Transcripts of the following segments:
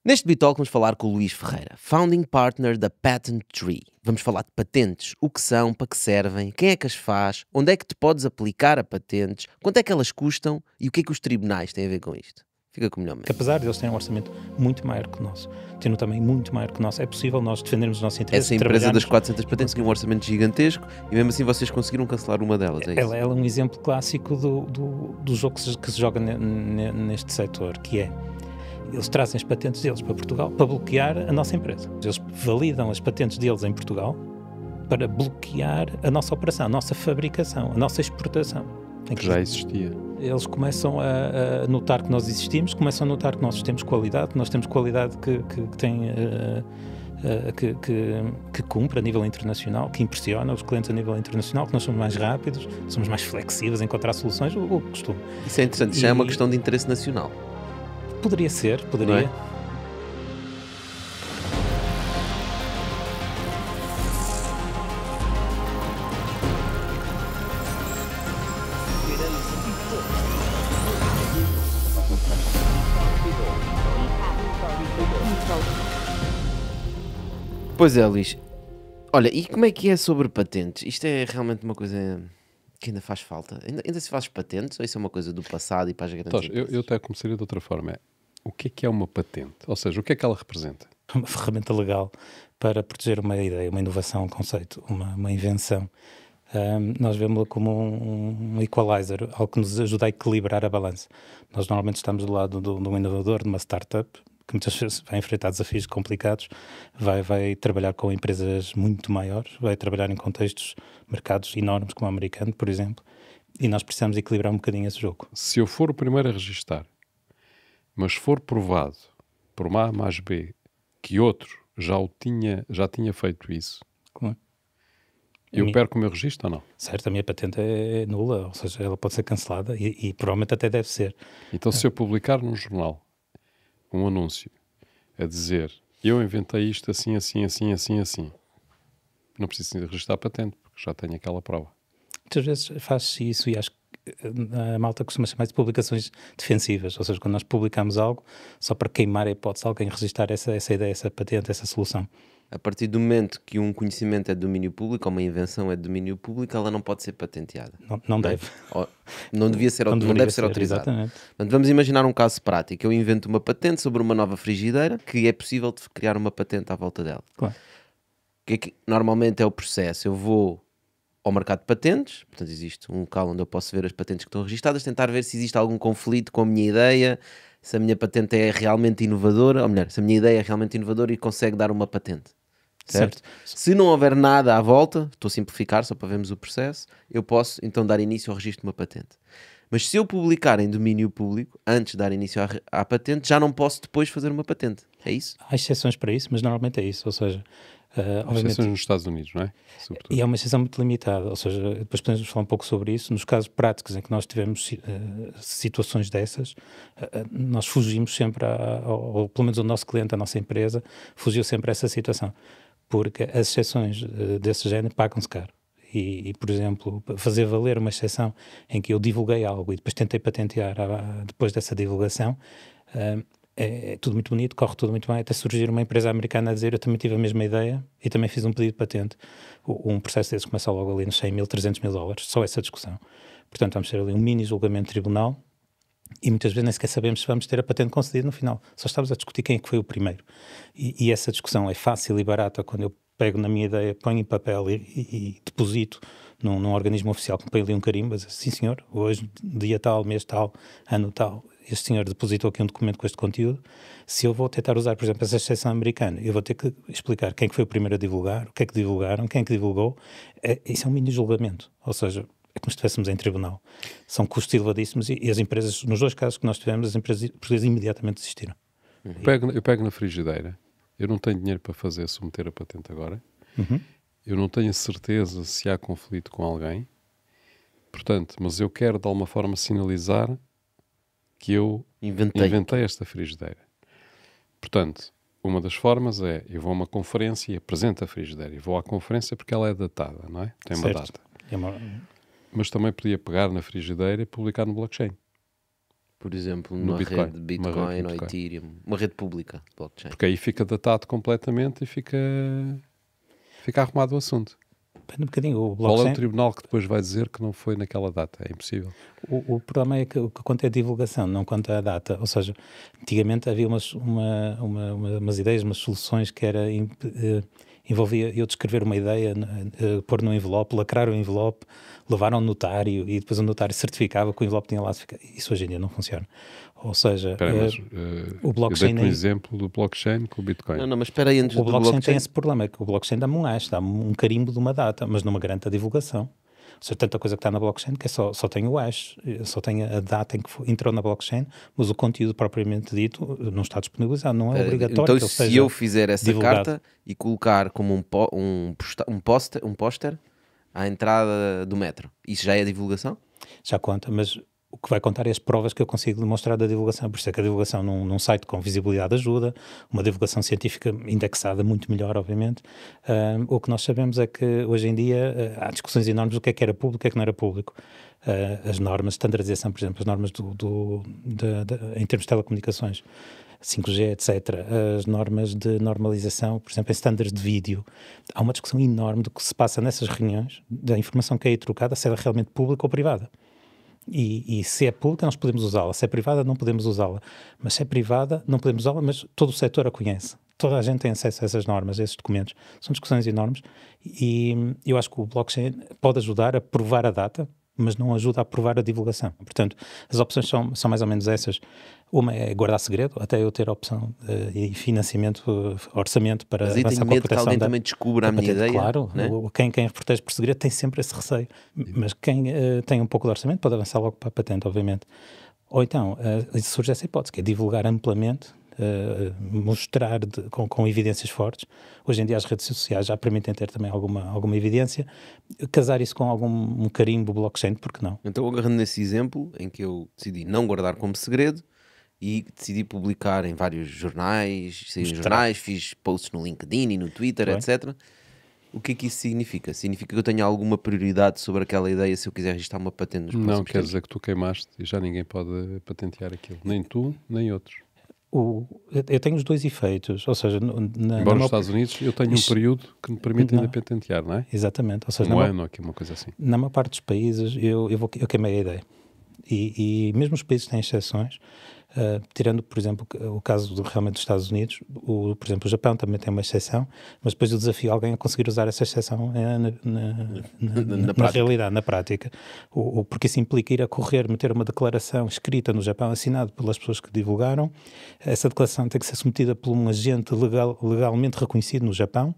Neste Bitalk vamos falar com o Luís Ferreira, Founding Partner da Patent Tree. Vamos falar de patentes, o que são, para que servem, quem é que as faz, onde é que te podes aplicar a patentes, quanto é que elas custam e o que é que os tribunais têm a ver com isto. Fica com o melhor. Apesar de eles terem um orçamento muito maior que o nosso, tendo também muito maior que o nosso, é possível nós defendermos os nossos interesses. Essa empresa das 400 patentes tinha um orçamento gigantesco e mesmo assim vocês conseguiram cancelar uma delas, é isso? Ela é um exemplo clássico do jogo que se joga neste setor, que é: eles trazem as patentes deles para Portugal para bloquear a nossa empresa. Eles validam as patentes deles em Portugal para bloquear a nossa operação, a nossa fabricação, a nossa exportação. Que já existia. Eles começam a notar que nós existimos, começam a notar que nós temos qualidade, que nós temos qualidade que cumpre a nível internacional, que impressiona os clientes a nível internacional, que nós somos mais rápidos, somos mais flexíveis em encontrar soluções, o costume. Isso é interessante, já é uma questão de interesse nacional. Poderia ser, poderia. Não é? Pois é, Luís. Olha, e como é que é sobre patentes? Isto é realmente uma coisa que ainda faz falta. Ainda se faz patentes ou isso é uma coisa do passado e para as grandes Então, eu até começaria de outra forma. O que é uma patente? Ou seja, o que é que ela representa? Uma ferramenta legal para proteger uma ideia, uma inovação, um conceito, uma invenção. Nós vemos-la como um equalizer, algo que nos ajuda a equilibrar a balança. Nós normalmente estamos do lado de um inovador, de uma startup, que muitas vezes vai enfrentar desafios complicados, vai trabalhar com empresas muito maiores, vai trabalhar em contextos, mercados enormes como o americano, por exemplo, e nós precisamos equilibrar um bocadinho esse jogo. Se eu for o primeiro a registar, mas for provado por uma A mais B que outro já tinha feito isso, Claro. eu perco o meu registro ou não? Certo, a minha patente é nula, ou seja, ela pode ser cancelada e provavelmente até deve ser. Então, se eu publicar num jornal um anúncio a dizer: eu inventei isto assim, assim, assim, assim, assim, não preciso de registrar a patente, porque já tenho aquela prova. Muitas vezes faz-se isso e acho que a malta costuma chamar de publicações defensivas, ou seja, quando nós publicamos algo só para queimar a hipótese de alguém registrar essa ideia, essa patente, essa solução. A partir do momento que um conhecimento é de domínio público ou uma invenção é de domínio público, ela não pode ser patenteada. Não deve. Não devia ser, não deve ser autorizada. Exatamente. Portanto, vamos imaginar um caso prático. Eu invento uma patente sobre uma nova frigideira que é possível de criar uma patente à volta dela. Claro. O que é que normalmente é o processo? Eu vou ao mercado de patentes, portanto existe um local onde eu posso ver as patentes que estão registadas, tentar ver se existe algum conflito com a minha ideia, se a minha patente é realmente inovadora, ou melhor, se a minha ideia é realmente inovadora e consegue dar uma patente. Certo? Se não houver nada à volta, estou a simplificar só para vermos o processo, eu posso então dar início ao registro de uma patente. Mas se eu publicar em domínio público, antes de dar início à patente, já não posso depois fazer uma patente. É isso? Há exceções para isso, mas normalmente é isso, ou seja... exceções nos Estados Unidos, não é? Sobretudo. E é uma exceção muito limitada, ou seja, depois podemos falar um pouco sobre isso. Nos casos práticos em que nós tivemos situações dessas, nós fugimos sempre, ou pelo menos o nosso cliente, a nossa empresa, fugiu sempre a essa situação, porque as exceções desse género pagam-se caro. E, por exemplo, fazer valer uma exceção em que eu divulguei algo e depois tentei patentear depois dessa divulgação, é tudo muito bonito, corre tudo muito bem, até surgir uma empresa americana a dizer: eu também tive a mesma ideia e também fiz um pedido de patente. Um processo desses começa logo ali nos 100 mil, 300 mil dólares, só essa discussão. Portanto, vamos ter ali um mini julgamento de tribunal e muitas vezes nem sequer sabemos se vamos ter a patente concedida no final. Só estamos a discutir quem é que foi o primeiro. E essa discussão é fácil e barata quando eu pego na minha ideia, ponho em papel e deposito num organismo oficial que me põe ali um carimbo, diz: sim senhor, hoje, dia tal, mês tal, ano tal, este senhor depositou aqui um documento com este conteúdo. Se eu vou tentar usar, por exemplo, essa exceção americana, eu vou ter que explicar quem que foi o primeiro a divulgar, o que é que divulgaram, quem é que divulgou. Isso é um mini julgamento, ou seja, é como se estivéssemos em tribunal. São custos elevadíssimos e as empresas, nos dois casos que nós tivemos, as empresas portuguesas imediatamente desistiram. Eu pego na frigideira, eu não tenho dinheiro para submeter a patente agora, eu não tenho a certeza se há conflito com alguém, portanto, mas eu quero de alguma forma sinalizar que eu inventei esta frigideira. Portanto, uma das formas é: eu vou a uma conferência e apresento a frigideira. E vou à conferência porque ela é datada, não é? Tem uma data. Mas também podia pegar na frigideira e publicar no blockchain. Por exemplo, No numa Bitcoin, rede de uma Bitcoin rede de ou Bitcoin. Ethereum, uma rede pública de blockchain. Porque aí fica datado completamente e fica arrumado o assunto. Depende um bocadinho. O Qual é o blockchain, tribunal que depois vai dizer que não foi naquela data? É impossível. o problema é que o que conta é a divulgação, não conta a data. Ou seja, antigamente havia umas ideias, umas soluções que envolvia eu descrever uma ideia, pôr no envelope, lacrar o envelope, levar a um notário e depois o notário certificava que o envelope tinha lá. Isso hoje em dia não funciona. Ou seja, Espera, mas o eu blockchain dei-te um exemplo do blockchain com o Bitcoin. Não, mas espera aí, antes o do blockchain tem esse problema, é que o blockchain dá-me um hash, dá-me um carimbo de uma data, mas não me garante a divulgação. Ou seja, tanta coisa que está na blockchain que só tem o hash, só tem a data em que entrou na blockchain, mas o conteúdo propriamente dito não está disponibilizado, não é obrigatório Então, que ele se seja eu fizer essa divulgado. carta e colocar como um póster à entrada do metro, isso já é divulgação? Já conta, mas o que vai contar é as provas que eu consigo demonstrar da divulgação. Por isso é que a divulgação num site com visibilidade ajuda, uma divulgação científica indexada muito melhor, obviamente. O que nós sabemos é que hoje em dia há discussões enormes do que era público e o que é que não era público. As normas de standardização, por exemplo, as normas em termos de telecomunicações, 5G, etc., as normas de normalização, por exemplo, em standards de vídeo. Há uma discussão enorme do que se passa nessas reuniões, da informação que é aí trocada, se é realmente pública ou privada. E se é pública, nós podemos usá-la. Se é privada, não podemos usá-la. Mas se é privada, não podemos usá-la, mas todo o setor a conhece. Toda a gente tem acesso a essas normas, a esses documentos. São discussões enormes e eu acho que o blockchain pode ajudar a provar a data, mas não ajuda a provar a divulgação. Portanto, as opções são mais ou menos essas. Uma é guardar segredo, até eu ter a opção e financiamento, orçamento para Mas aí avançar tenho com a medo que proteção alguém também descubra a minha patente. ideia. Claro, né? quem protege por segredo tem sempre esse receio. Mas quem tem um pouco de orçamento pode avançar logo para a patente, obviamente. Ou então, surge essa hipótese, que é divulgar amplamente, mostrar com evidências fortes. Hoje em dia as redes sociais já permitem ter também alguma evidência. Casar isso com algum carimbo blockchain, por que não? Então, agarrando nesse exemplo em que eu decidi não guardar como segredo e decidi publicar em vários jornais, fiz posts no LinkedIn e no Twitter, Bem. etc. O que é que isso significa? Significa que eu tenho alguma prioridade sobre aquela ideia se eu quiser registrar uma patente nos próximos Não, quer tempos? dizer que tu queimaste e já ninguém pode patentear aquilo. Nem tu, nem outros. Eu tenho os dois efeitos, ou seja, Embora nos Estados Unidos eu tenho um período que me permite ainda patentear, não é? Exatamente, ou seja, Ano ou aqui, uma coisa assim. na maior parte dos países eu queimei a ideia. E mesmo os países têm exceções, tirando, por exemplo, o caso realmente dos Estados Unidos, por exemplo, o Japão também tem uma exceção, mas depois eu desafio alguém a conseguir usar essa exceção na realidade, na prática. Porque isso implica ir a correr, meter uma declaração escrita no Japão, assinada pelas pessoas que divulgaram. Essa declaração tem que ser submetida por um agente legalmente reconhecido no Japão,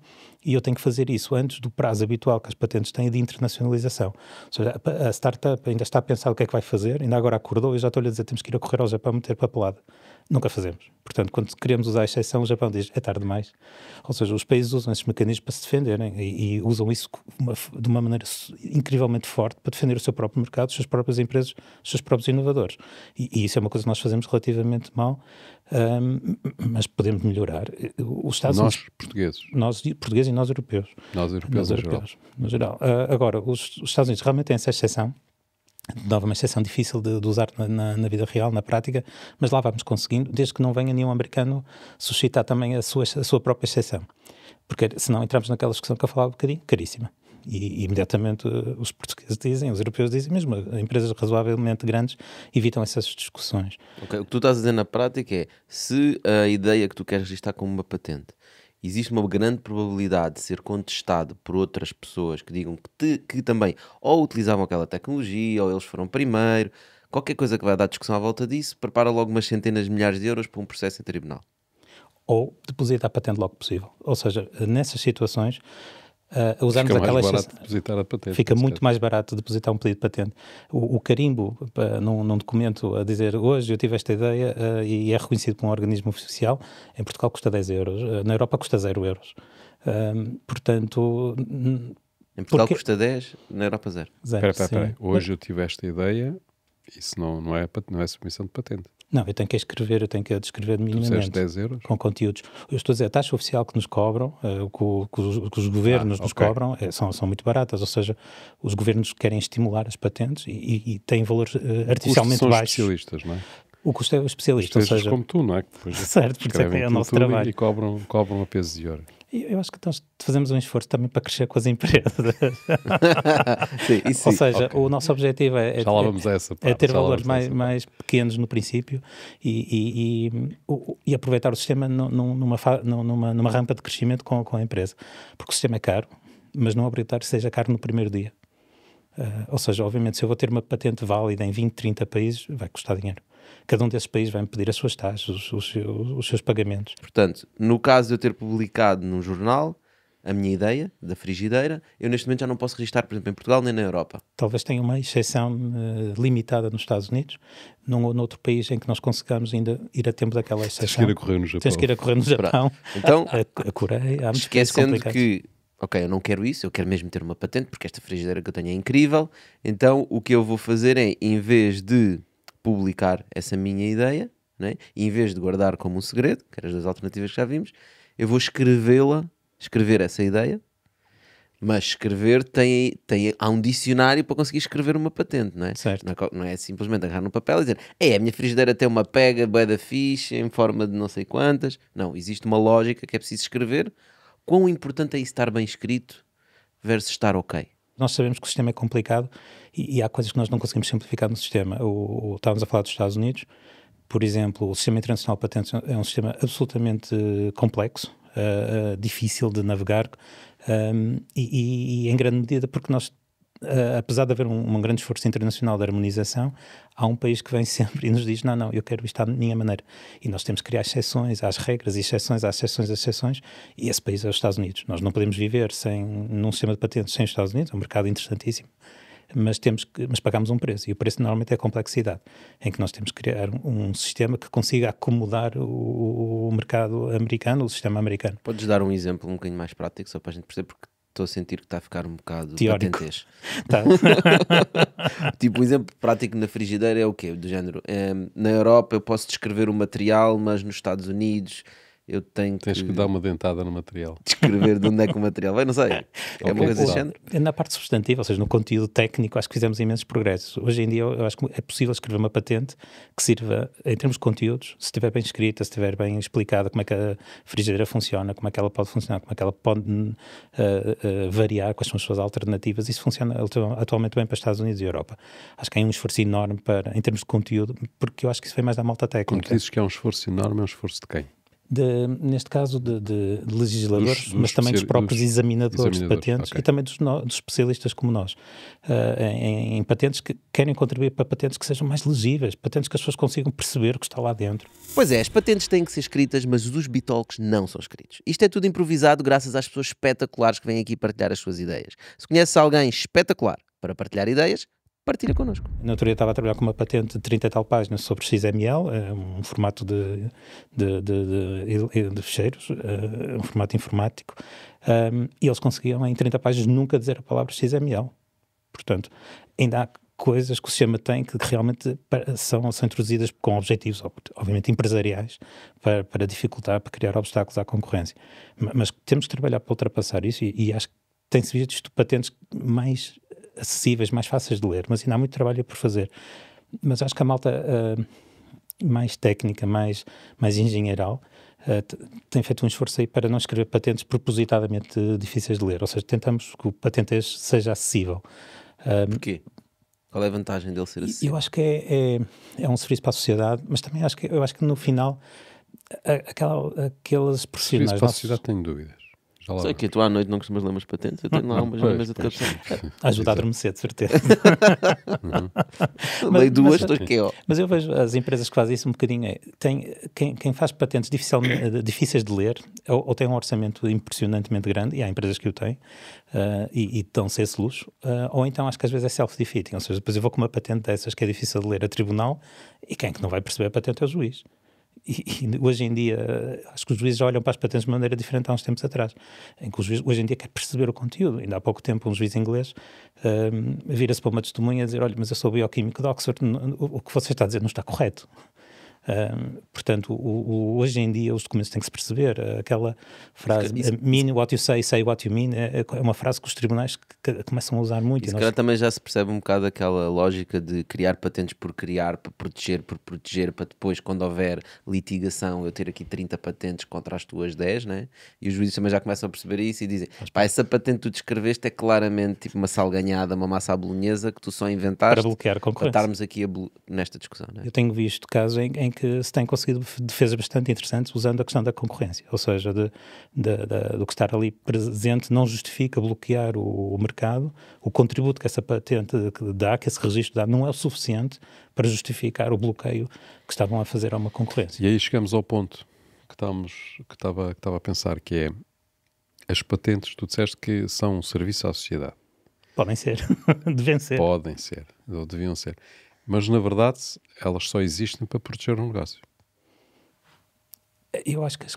e eu tenho que fazer isso antes do prazo habitual que as patentes têm de internacionalização. Ou seja, a startup ainda está a pensar o que é que vai fazer, ainda agora acordou e já estou-lhe a dizer temos que ir a correr ao Japão meter papelada. Nunca fazemos. Portanto, quando queremos usar a exceção, o Japão diz, é tarde demais. Ou seja, os países usam esses mecanismos para se defenderem e usam isso de uma maneira incrivelmente forte para defender o seu próprio mercado, as suas próprias empresas, os seus próprios inovadores. E isso é uma coisa que nós fazemos relativamente mal, mas podemos melhorar. Os Estados Nós, Unidos, portugueses. nós portugueses e nós europeus. Nós europeus, No geral. Agora, os Estados Unidos realmente têm essa exceção. Dava uma exceção difícil de usar na vida real, na prática, mas lá vamos conseguindo, desde que não venha nenhum americano suscitar também a sua própria exceção. Porque senão entramos naquela discussão que eu falava um bocadinho, caríssima. E imediatamente os portugueses dizem, os europeus dizem, mesmo empresas razoavelmente grandes evitam essas discussões. Okay. O que tu estás a dizer na prática é, se a ideia que tu queres registrar como uma patente existe uma grande probabilidade de ser contestado por outras pessoas que digam que também ou utilizavam aquela tecnologia ou eles foram primeiro, qualquer coisa que vai dar discussão à volta disso, prepara logo umas centenas de milhares de euros para um processo em tribunal. Ou deposita a patente logo possível. Ou seja, nessas situações, usarmos fica aquela mais barato depositar a patente. Fica muito mais barato depositar um pedido de patente. O carimbo num documento a dizer hoje eu tive esta ideia e é reconhecido por um organismo oficial, em Portugal custa 10 euros, na Europa custa 0 euros. Portanto... Em Portugal custa 10, na Europa 0. Espera. Hoje eu tive esta ideia, isso não é submissão de patente. Não, eu tenho que escrever, eu tenho que descrever minimamente 10 euros? com conteúdos. Eu estou a dizer, a taxa oficial que nos cobram, que os governos nos cobram, são muito baratas, ou seja, os governos querem estimular as patentes e têm valores artificialmente são baixos. Especialistas, não é? O custo é o especialista, ou seja... como tu, não é? Que depois certo, por isso é que é o nosso trabalho. E cobram a peso de ouro. Eu acho que nós fazemos um esforço também para crescer com as empresas. Sim, ou seja, o nosso objetivo é ter valores mais pequenos no princípio e aproveitar o sistema numa rampa de crescimento com a empresa. Porque o sistema é caro, mas não obrigatório que seja caro no primeiro dia. Ou seja, obviamente, se eu vou ter uma patente válida em 20, 30 países, vai custar dinheiro. Cada um desses países vai-me pedir as suas taxas, os seus pagamentos. Portanto, no caso de eu ter publicado num jornal a minha ideia da frigideira, eu neste momento já não posso registrar, por exemplo, em Portugal nem na Europa. Talvez tenha uma exceção limitada nos Estados Unidos, noutro país em que nós consigamos ainda ir a tempo daquela exceção. Tens que ir a correr no Japão. Tens que ir a correr no Japão. Então, a Coreia, há esquecendo que, ok, eu não quero isso, eu quero mesmo ter uma patente, porque esta frigideira que eu tenho é incrível, então o que eu vou fazer é, em vez de publicar essa minha ideia, né? E em vez de guardar como um segredo, que eram as duas alternativas que já vimos, eu vou escrever essa ideia, mas escrever há um dicionário para conseguir escrever uma patente, não é? Certo. Não é simplesmente agarrar no papel e dizer a minha frigideira tem uma pega bué da fixe em forma de não sei quantas. Não, existe uma lógica que é preciso escrever. Quão importante é isso estar bem escrito versus estar ok? Nós sabemos que o sistema é complicado e há coisas que nós não conseguimos simplificar no sistema. Estávamos a falar dos Estados Unidos, por exemplo, o Sistema Internacional de Patentes é um sistema absolutamente complexo, difícil de navegar e em grande medida porque nós, apesar de haver um grande esforço internacional de harmonização, há um país que vem sempre e nos diz não, eu quero isto à minha maneira. E nós temos que criar exceções às regras, exceções às exceções, e esse país é os Estados Unidos. Nós não podemos viver num sistema de patentes sem os Estados Unidos, é um mercado interessantíssimo, mas pagamos um preço, e o preço normalmente é a complexidade, em que nós temos que criar um sistema que consiga acomodar o mercado americano, o sistema americano. Podes dar um exemplo um bocadinho mais prático, só para a gente perceber, porque estou a sentir que está a ficar um bocado teórico. Patentês. Tá. Tipo, um exemplo prático na frigideira é o quê? Do género, na Europa eu posso descrever o material, mas nos Estados Unidos eu tenho Tens que dar uma dentada no material. Descrever de onde é que o material vai, não sei. É uma coisa desse género. Na parte substantiva, ou seja, no conteúdo técnico, acho que fizemos imensos progressos. Hoje em dia eu acho que é possível escrever uma patente que sirva, em termos de conteúdos, se estiver bem escrita, se estiver bem explicada como é que a frigideira funciona, como é que ela pode funcionar, como é que ela pode variar, quais são as suas alternativas. Isso funciona atualmente bem para os Estados Unidos e Europa. Acho que há um esforço enorme em termos de conteúdo, porque eu acho que isso vem mais da malta técnica. Quando dizes que é um esforço enorme, é um esforço de quem? Neste caso de legisladores, mas também dos próprios examinadores de patentes, okay. E também dos especialistas como nós, em patentes que querem contribuir para patentes que sejam mais legíveis, patentes que as pessoas consigam perceber o que está lá dentro. Pois é, as patentes têm que ser escritas, mas os Bitalks não são escritos. Isto é tudo improvisado graças às pessoas espetaculares que vêm aqui partilhar as suas ideias. Se conheces alguém espetacular para partilhar ideias, partilha connosco. Na altura eu estava a trabalhar com uma patente de 30 e tal páginas sobre XML, um formato de ficheiros, um formato informático, e eles conseguiam em 30 páginas nunca dizer a palavra XML. Portanto, ainda há coisas que o sistema tem que realmente são introduzidas com objetivos, obviamente, empresariais, para dificultar, para criar obstáculos à concorrência. Mas temos que trabalhar para ultrapassar isso e acho que tem-se visto patentes mais acessíveis, mais fáceis de ler, mas ainda há muito trabalho por fazer. Mas acho que a malta mais técnica, mais engenheiral, tem feito um esforço aí para não escrever patentes propositadamente difíceis de ler, ou seja, tentamos que o patentês seja acessível. Porquê? Qual é a vantagem dele ser acessível? Eu acho que é um serviço para a sociedade, mas também acho que no final aqueles profissionais... Serviço para a sociedade tenho dúvidas. Sei que tu à noite não costumas ler umas patentes, eu tenho lá umas na mesa de cabeceira. Ajuda a adormecer, de certeza. Leio duas, estou aqui, ó. Mas eu vejo as empresas que fazem isso um bocadinho. Quem faz patentes difíceis de ler, ou tem um orçamento impressionantemente grande, e há empresas que o têm, e dão-se esse luxo, ou então acho que às vezes é self-defeating, ou seja, depois eu vou com uma patente dessas que é difícil de ler a tribunal, e quem é que não vai perceber a patente é o juiz. E hoje em dia, acho que os juízes já olham para as patentes de maneira diferente há uns tempos atrás, em que o juiz hoje em dia quer perceber o conteúdo. Ainda há pouco tempo um juiz inglês vira-se para uma testemunha a dizer, olha, mas eu sou bioquímico de Oxford, o que você está a dizer não está correto. Portanto, hoje em dia os documentos têm que se perceber. Aquela frase, mean what you say what you mean, é uma frase que os tribunais começam a usar muito. E se calhar também já se percebe um bocado aquela lógica de criar patentes por criar, por proteger, para depois, quando houver litigação, eu ter aqui 30 patentes contra as tuas 10, né? E os juízes também já começam a perceber isso e dizem, pá, essa patente que tu descreveste é claramente tipo uma salganhada, uma massa à bolonhesa que tu só inventaste para bloquear a concorrência. Para estarmos aqui nesta discussão, né? Eu tenho visto casos em que se tem conseguido defesas bastante interessantes usando a questão da concorrência, ou seja, do que estar ali presente não justifica bloquear o mercado, o contributo que essa patente dá, que esse registro dá, não é o suficiente para justificar o bloqueio que estavam a fazer a uma concorrência. E aí chegamos ao ponto que estava a pensar, que é as patentes, tu disseste que são um serviço à sociedade. Podem ser, devem ser. Podem ser, ou deviam ser. Mas, na verdade, elas só existem para proteger o negócio. Eu acho que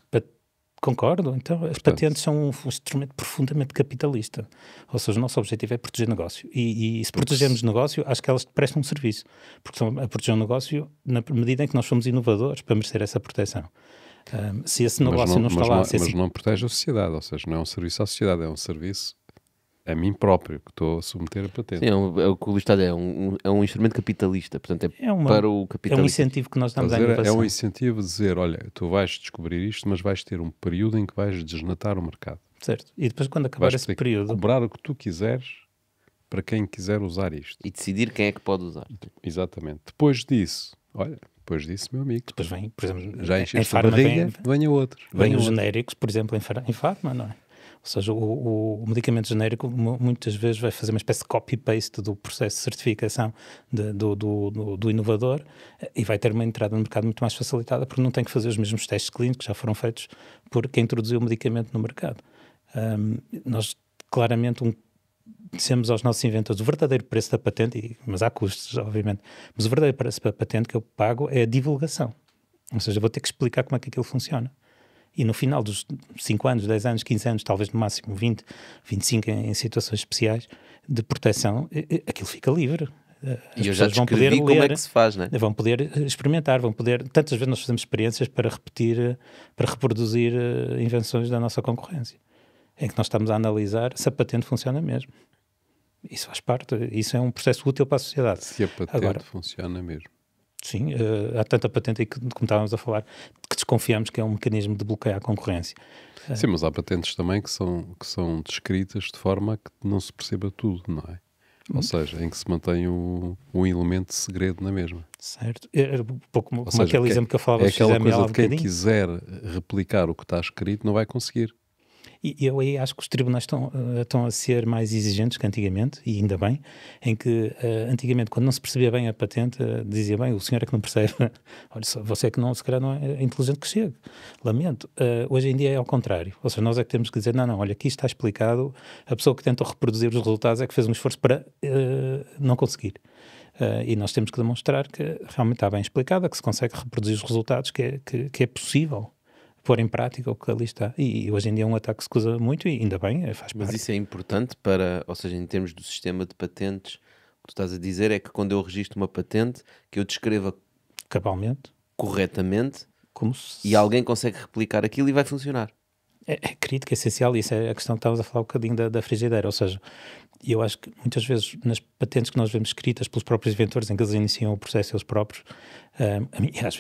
concordo. Então, as patentes são um instrumento profundamente capitalista. Ou seja, o nosso objetivo é proteger negócio. E se protegermos negócio, acho que elas prestam um serviço. Porque estão a proteger um negócio na medida em que nós somos inovadores para merecer essa proteção. Se esse negócio não está lá... Mas não protege a sociedade. Ou seja, não é um serviço à sociedade, é um serviço a mim próprio que estou a submeter a patente. Sim, é o que o Luís está a dizer, é um instrumento capitalista, portanto para o capitalista. É um incentivo que nós damos à inovação. É um incentivo de dizer, olha, tu vais descobrir isto, mas vais ter um período em que vais desnatar o mercado. Certo, e depois quando acabar esse período... cobrar o que tu quiseres para quem quiser usar isto. E decidir quem é que pode usar. Exatamente. Depois disso, meu amigo. Depois vem, por exemplo, já encheste a barriga, venha outro. Vem os genéricos, por exemplo, em farma, não é? Ou seja, o medicamento genérico muitas vezes vai fazer uma espécie de copy-paste do processo de certificação do inovador e vai ter uma entrada no mercado muito mais facilitada porque não tem que fazer os mesmos testes clínicos que já foram feitos por quem introduziu o medicamento no mercado. Nós, claramente, dissemos aos nossos inventores o verdadeiro preço da patente, mas há custos, obviamente, mas o verdadeiro preço da patente que eu pago é a divulgação. Ou seja, vou ter que explicar como é que aquilo funciona. E no final dos 5 anos, 10 anos, 15 anos, talvez no máximo 20, 25 em situações especiais de proteção, aquilo fica livre. E eu já descrevi como é que se faz, né? Vão poder experimentar, tantas vezes nós fazemos experiências para reproduzir invenções da nossa concorrência, em que nós estamos a analisar se a patente funciona mesmo. Isso faz parte, isso é um processo útil para a sociedade. Se a patente funciona mesmo. Sim, há tanta patente aí que, como estávamos a falar, que desconfiamos que é um mecanismo de bloqueio à concorrência. Sim, mas há patentes também que são descritas de forma a que não se perceba tudo, não é? Ou seja, em que se mantém um elemento de segredo na mesma. Certo. É um pouco como aquele exemplo que eu falava. É aquela coisa de quem quiser replicar o que está escrito não vai conseguir. E eu aí acho que os tribunais estão a ser mais exigentes que antigamente, e ainda bem, em que antigamente, quando não se percebia bem a patente, dizia bem, o senhor é que não percebe, olha, você é que não, se calhar não é inteligente que chegue, lamento. Hoje em dia é ao contrário, ou seja, nós é que temos que dizer, não, olha, aqui está explicado, a pessoa que tentou reproduzir os resultados é que fez um esforço para não conseguir. E nós temos que demonstrar que realmente está bem explicado, que se consegue reproduzir os resultados, que é possível pôr em prática o que ali está. E hoje em dia é um ataque que se usa muito e ainda bem, faz parte. Mas isso é importante ou seja, em termos do sistema de patentes, o que tu estás a dizer é que quando eu registro uma patente, que eu descreva cabalmente, corretamente, e alguém consegue replicar aquilo e vai funcionar. É crítico, é essencial, e isso é a questão que estávamos a falar um bocadinho da frigideira, ou seja, eu acho que muitas vezes nas patentes que nós vemos escritas pelos próprios inventores, em que eles iniciam o processo eles próprios,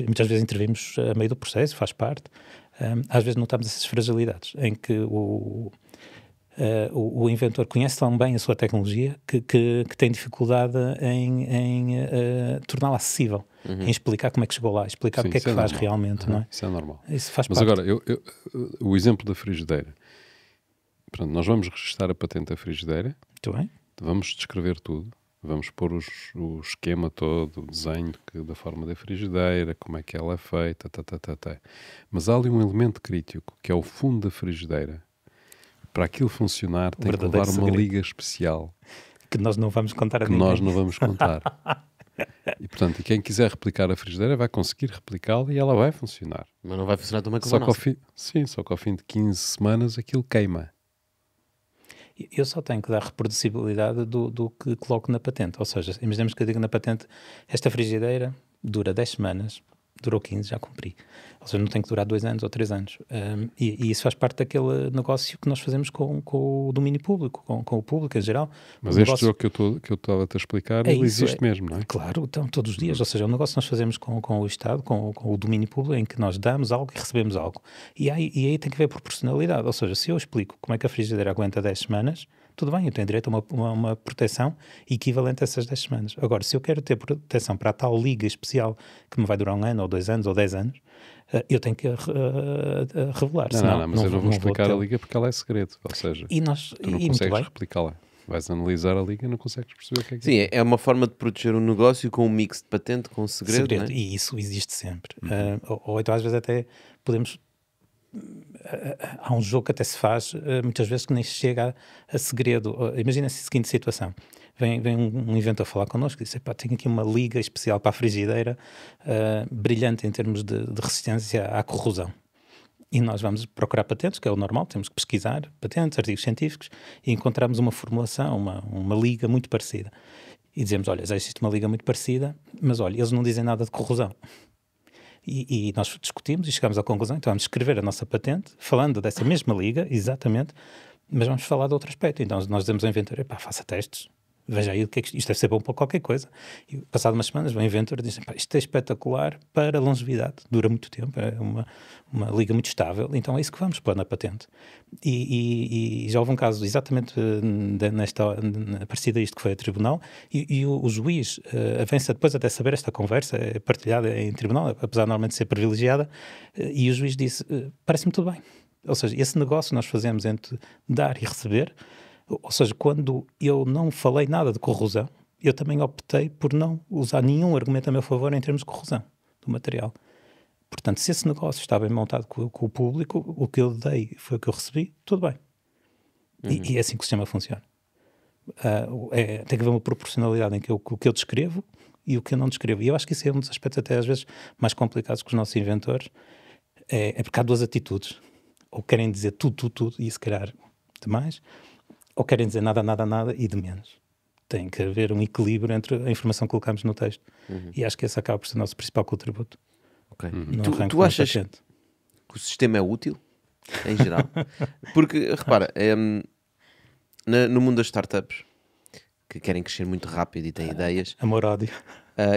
muitas vezes intervimos a meio do processo, faz parte, às vezes notamos essas fragilidades, em que o inventor conhece tão bem a sua tecnologia que tem dificuldade em torná-la acessível, em explicar como é que chegou lá, explicar o que é que faz realmente, não é? Isso é normal. Isso faz Mas parte. Agora, o exemplo da frigideira, portanto, nós vamos registrar a patente da frigideira, muito bem. Vamos descrever tudo, vamos pôr o esquema todo, o desenho da forma da frigideira, como é que ela é feita, mas há ali um elemento crítico, que é o fundo da frigideira. Para aquilo funcionar tem que levar uma liga especial. Que nós não vamos contar a ninguém. Que nós não vamos contar. E portanto, quem quiser replicar a frigideira vai conseguir replicá-la e ela vai funcionar. Mas não vai funcionar também como a nossa. Só que ao fim de 15 semanas aquilo queima. Eu só tenho que dar reproducibilidade do que coloco na patente. Ou seja, imaginemos que eu digo na patente, esta frigideira dura 10 semanas durou 15, já cumpri. Ou seja, não tem que durar 2 anos ou 3 anos. E isso faz parte daquele negócio que nós fazemos com o domínio público, com o público em geral. Mas este jogo que eu estava-te a explicar, ele existe mesmo, não é? Claro, então, todos os dias. Ou seja, é um negócio que nós fazemos com o Estado, com o domínio público, em que nós damos algo e recebemos algo. E aí tem que haver proporcionalidade. Ou seja, se eu explico como é que a frigideira aguenta 10 semanas, tudo bem, eu tenho direito a uma proteção equivalente a essas 10 semanas. Agora, se eu quero ter proteção para a tal liga especial que me vai durar 1 ano, ou 2 anos, ou 10 anos, eu tenho que revelar. Não, mas eu não vou explicar a liga porque ela é segredo. Ou seja, tu não consegues replicá-la. Vais analisar a liga e não consegues perceber o que é que Sim, é uma forma de proteger um negócio com um mix de patente, com segredo. Né? E isso existe sempre. Ou então às vezes até podemos... há um jogo que até se faz muitas vezes que nem chega a segredo. Imagina-se a seguinte situação: vem um inventor falar connosco e diz: tenho aqui uma liga especial para a frigideira, brilhante em termos de resistência à corrosão. E nós vamos procurar patentes, que é o normal, temos que pesquisar patentes, artigos científicos, e encontramos uma formulação, uma liga muito parecida. E dizemos: olha, já existe uma liga muito parecida, mas olha, eles não dizem nada de corrosão. E nós discutimos e chegamos à conclusão, então vamos escrever a nossa patente, falando dessa mesma liga, exatamente, mas vamos falar de outro aspecto. Então nós dizemos ao inventor: faça testes, veja aí o que é que isto deve ser bom para qualquer coisa. E passado umas semanas, o inventor diz: isto é espetacular para longevidade, dura muito tempo, é uma liga muito estável, então é isso que vamos pôr na patente. E já houve um caso exatamente parecido a isto que foi a tribunal, e o juiz avança depois até saber esta conversa, é partilhada em tribunal, apesar de normalmente ser privilegiada, e o juiz disse: parece-me tudo bem. Ou seja, esse negócio nós fazemos entre dar e receber. Ou seja, quando eu não falei nada de corrosão, eu também optei por não usar nenhum argumento a meu favor em termos de corrosão do material. Portanto, se esse negócio está bem montado com o público, o que eu dei foi o que eu recebi, tudo bem. E é assim que o sistema funciona. Tem que haver uma proporcionalidade em que o que eu descrevo e o que eu não descrevo. E eu acho que isso é um dos aspectos até às vezes mais complicados com os nossos inventores. É porque há duas atitudes. Ou querem dizer tudo, e se calhar demais, ou querem dizer nada e de menos. Tem que haver um equilíbrio entre a informação que colocamos no texto. E acho que esse acaba por ser o nosso principal contributo. Okay. Tu achas que o sistema é útil, em geral? Porque, repara, no mundo das startups, que querem crescer muito rápido e têm ideias... Amor-ódio.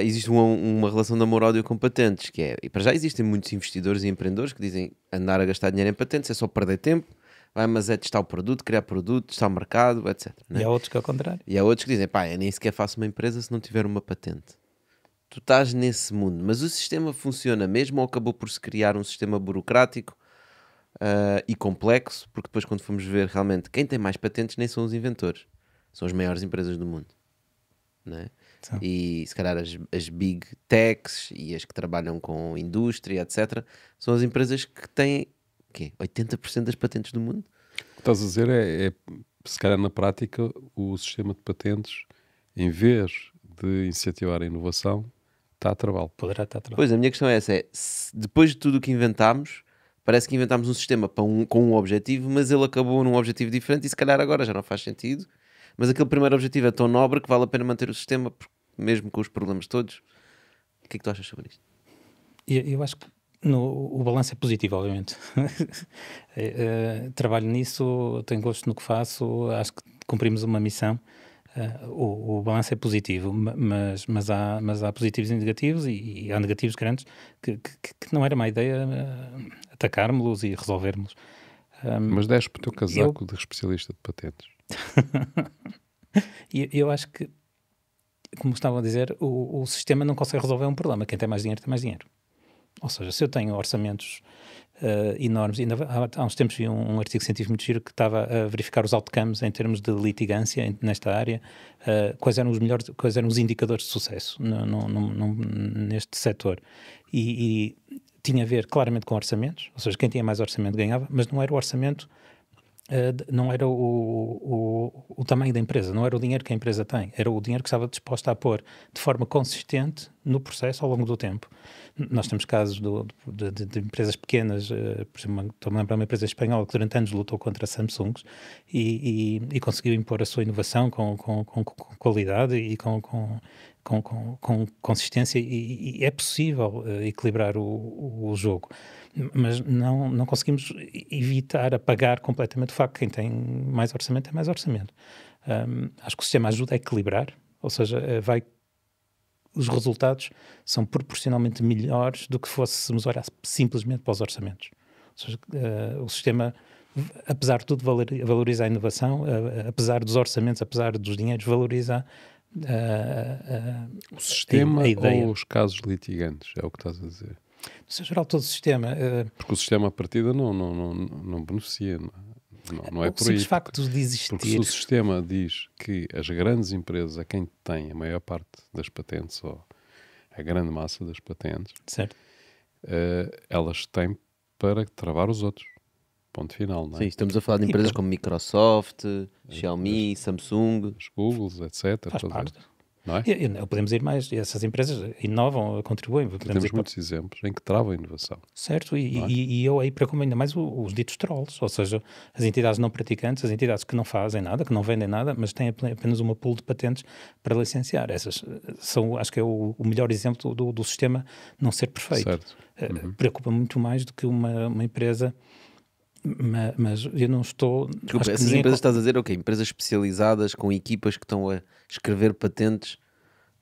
Existe uma relação de amor-ódio com patentes, que é... E para já existem muitos investidores e empreendedores que dizem: andar a gastar dinheiro em patentes é só perder tempo, mas é testar o produto, criar produto, testar o mercado, etc. Né? E há outros que é ao contrário. E há outros que dizem: eu nem sequer faço uma empresa se não tiver uma patente. Tu estás nesse mundo, mas o sistema funciona mesmo ou acabou por se criar um sistema burocrático e complexo? Porque depois, quando fomos ver realmente quem tem mais patentes, nem são os inventores, são as maiores empresas do mundo, não é? E se calhar as big techs e as que trabalham com indústria, etc., são as empresas que têm 80% das patentes do mundo. O que estás a dizer é se calhar na prática o sistema de patentes, em vez de incentivar a inovação, está a travá-lo. Poderá estar a travá-lo. Pois, a minha questão é essa: depois de tudo o que inventámos, parece que inventámos um sistema com um objetivo, mas ele acabou num objetivo diferente e se calhar agora já não faz sentido, mas aquele primeiro objetivo é tão nobre que vale a pena manter o sistema, mesmo com os problemas todos. O que é que tu achas sobre isto? Eu acho que o balanço é positivo, obviamente. Trabalho nisso, tenho gosto no que faço, acho que cumprimos uma missão. O balanço é positivo, mas há positivos e negativos, e há negativos grandes que não era má ideia atacarmos-los e resolvermos. Mas deste para o teu casaco de especialista de patentes. Eu acho que, como estava a dizer, o sistema não consegue resolver um problema. Quem tem mais dinheiro tem mais dinheiro. Ou seja, se eu tenho orçamentos enormes, ainda há uns tempos vi um artigo científico muito giro que estava a verificar os outcomes em termos de litigância nesta área, quais eram os indicadores de sucesso neste setor. E tinha a ver claramente com orçamentos, ou seja, quem tinha mais orçamento ganhava, mas não era o orçamento não era o tamanho da empresa, não era o dinheiro que a empresa tem, era o dinheiro que estava disposta a pôr de forma consistente no processo ao longo do tempo. Nós temos casos de empresas pequenas, por exemplo, estou-me a lembrar de uma empresa espanhola que durante anos lutou contra a Samsung e conseguiu impor a sua inovação com qualidade e com consistência, e é possível equilibrar o jogo, mas não conseguimos evitar apagar completamente o facto que quem tem mais orçamento tem mais orçamento. Acho que o sistema ajuda a equilibrar, ou seja, os resultados são proporcionalmente melhores do que fôssemos olhar simplesmente para os orçamentos. Ou seja, o sistema, apesar de tudo, valoriza a inovação, apesar dos orçamentos, apesar dos dinheiros, valoriza o sistema a ideia. ou os casos litigantes, é o que estás a dizer? No seu geral, todo o sistema... Porque o sistema à partida não beneficia, não é por aí. O simples facto de existir... Porque se o sistema diz que as grandes empresas é quem tem a maior parte das patentes, ou a grande massa das patentes, certo. Elas têm para travar os outros. Ponto final, não é? Sim, estamos a falar de empresas como Microsoft, Xiaomi, Samsung, os Googles, etc. Faz parte. Não é? Podemos ir mais. Essas empresas inovam, contribuem. Temos muitos exemplos em que travam a inovação. Certo, e eu aí preocupo ainda mais os ditos trolls, ou seja, as entidades não praticantes, as entidades que não fazem nada, que não vendem nada, mas têm apenas uma pool de patentes para licenciar. Essas são, acho que é o melhor exemplo do sistema não ser perfeito. Certo. Preocupa muito mais do que uma empresa... Mas eu não estou... Desculpa, essas empresas estás a dizer o quê? Empresas especializadas com equipas que estão a escrever patentes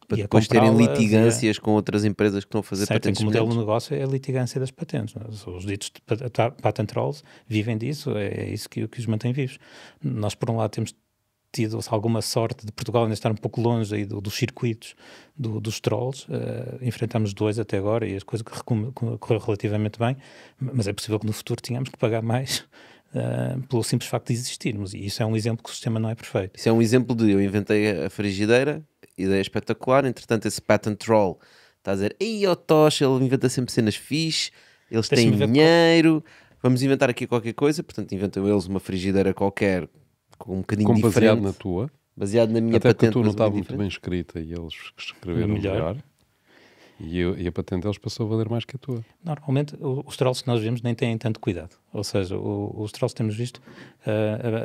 para depois terem litigâncias com outras empresas que estão a fazer patentes. O modelo de negócio é a litigância das patentes. Os ditos patent trolls vivem disso, é isso que os mantém vivos. Nós, por um lado, temos tido alguma sorte de Portugal ainda estar um pouco longe aí dos circuitos dos trolls. Enfrentámos 2 até agora e as coisas correram relativamente bem, mas é possível que no futuro tenhamos que pagar mais pelo simples facto de existirmos, e isso é um exemplo que o sistema não é perfeito. Isso é um exemplo de eu inventei a frigideira, ideia espetacular, entretanto esse patent troll está a dizer, ei, o Tosh, ele inventa sempre cenas fixe, eles têm dinheiro, vamos inventar aqui qualquer coisa, portanto inventam eles uma frigideira qualquer com um bocadinho diferente. Baseado na tua. Baseado na minha até patente. Até que a tua não estava muito bem escrita e eles escreveram melhor. E a patente deles passou a valer mais que a tua. Normalmente os trolls que nós vemos nem têm tanto cuidado. Ou seja, os trolls que temos visto,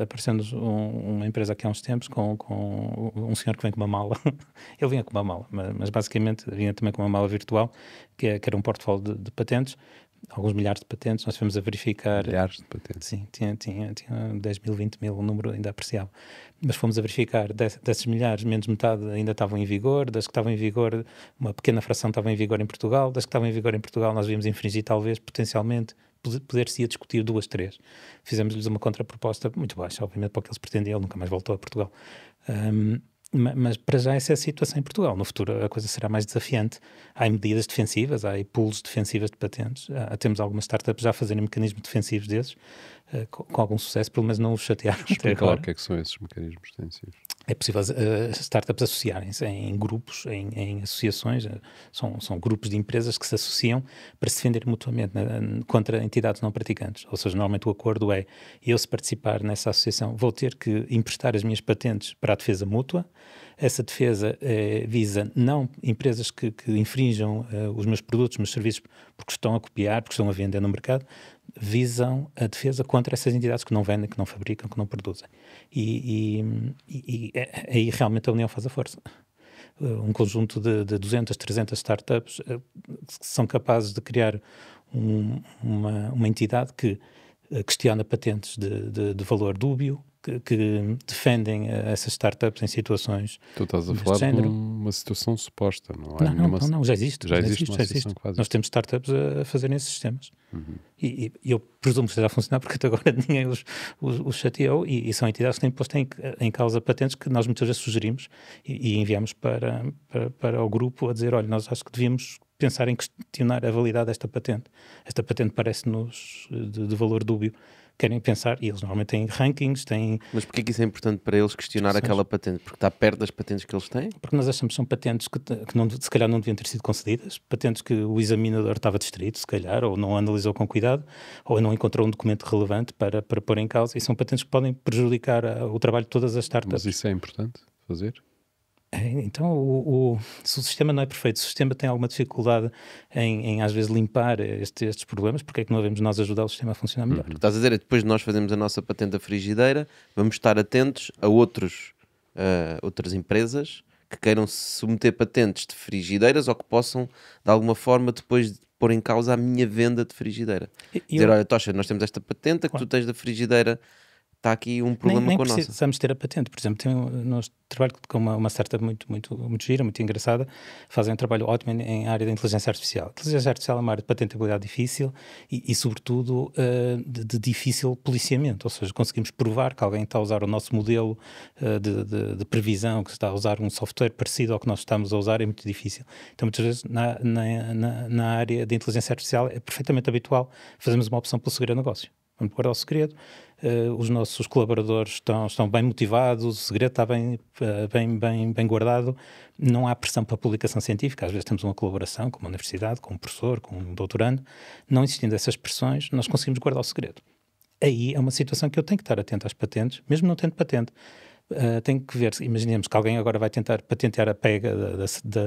aparecendo uma empresa aqui há uns tempos com um senhor que vem com uma mala. Ele vinha com uma mala, mas basicamente vinha também com uma mala virtual, que era um portfólio de patentes, alguns milhares de patentes. Nós fomos a verificar... Milhares de patentes. Sim, tinha 10 mil, 20 mil, um número ainda apreciável. Mas fomos a verificar, desses milhares, menos metade ainda estavam em vigor, das que estavam em vigor, uma pequena fração estava em vigor em Portugal, das que estavam em vigor em Portugal nós víamos infringir talvez, potencialmente, poder-se-ia discutir 2, 3. Fizemos-lhes uma contraproposta muito baixa, obviamente, para o que eles pretendiam, ele nunca mais voltou a Portugal. Mas para já essa é a situação em Portugal. No futuro a coisa será mais desafiante. Há medidas defensivas, há pools defensivas de patentes. Temos algumas startups já a fazerem mecanismos defensivos desses, com algum sucesso, pelo menos não os chatearam até agora. O que é que são esses mecanismos defensivos? É possível startups associarem-se em grupos, em associações, são grupos de empresas que se associam para se defenderem mutuamente contra entidades não praticantes. Ou seja, normalmente o acordo é, eu se participar nessa associação vou ter que emprestar as minhas patentes para a defesa mútua. Essa defesa visa não empresas que infringam os meus produtos, os meus serviços, porque estão a copiar, porque estão a vender no mercado, visam a defesa contra essas entidades que não vendem, que não fabricam, que não produzem. E aí realmente a união faz a força. Um conjunto de 200, 300 startups que são capazes de criar uma entidade que questiona patentes de valor dúbio, que defendem essas startups em situações. Tu estás a falar de uma situação suposta, não é? Não, já existe. Já existe. Nós temos startups a fazerem esses sistemas. E eu presumo que esteja a funcionar porque até agora ninguém os chateou, e são entidades que têm posto em causa patentes que nós muitas vezes sugerimos e enviamos para o grupo a dizer, olha, nós acho que devíamos pensar em questionar a validade desta patente. Esta patente parece-nos de valor dúbio. querem pensar, e eles normalmente têm rankings, têm... Mas porquê que isso é importante para eles questionar aquela patente? Porque está perto das patentes que eles têm? Porque nós achamos que são patentes que não, se calhar não deviam ter sido concedidas, patentes que o examinador estava distraído, se calhar, ou não analisou com cuidado, ou não encontrou um documento relevante para pôr em causa, e são patentes que podem prejudicar o trabalho de todas as startups. Mas isso é importante fazer? Então, se o sistema não é perfeito, se o sistema tem alguma dificuldade em às vezes limpar estes problemas, porque é que não devemos nós ajudar o sistema a funcionar melhor? Estás a dizer, depois de nós fazermos a nossa patente da frigideira, vamos estar atentos a outras empresas que queiram submeter patentes de frigideiras ou que possam, de alguma forma, depois pôr em causa a minha venda de frigideira. Dizer, olha, Tocha, nós temos esta patente, que tu tens da frigideira, está aqui um problema nem com a nossa. precisamos ter a patente. Por exemplo, nós trabalho com uma startup muito gira, muito engraçada, fazem um trabalho ótimo em área da inteligência artificial. A inteligência artificial é uma área de patentabilidade difícil e sobretudo, de difícil policiamento. Ou seja, conseguimos provar que alguém está a usar o nosso modelo de previsão, que está a usar um software parecido ao que nós estamos a usar, é muito difícil. Então, muitas vezes, na área de inteligência artificial, é perfeitamente habitual fazermos uma opção pelo segredo negócio. Vamos guardar o segredo, os nossos colaboradores estão bem motivados, o segredo está bem guardado, não há pressão para a publicação científica, às vezes temos uma colaboração com uma universidade, com um professor, com um doutorando, não existindo essas pressões, nós conseguimos guardar o segredo. Aí é uma situação que eu tenho que estar atento às patentes, mesmo não tendo patente. Tem que ver, imaginemos que alguém agora vai tentar patentear a pega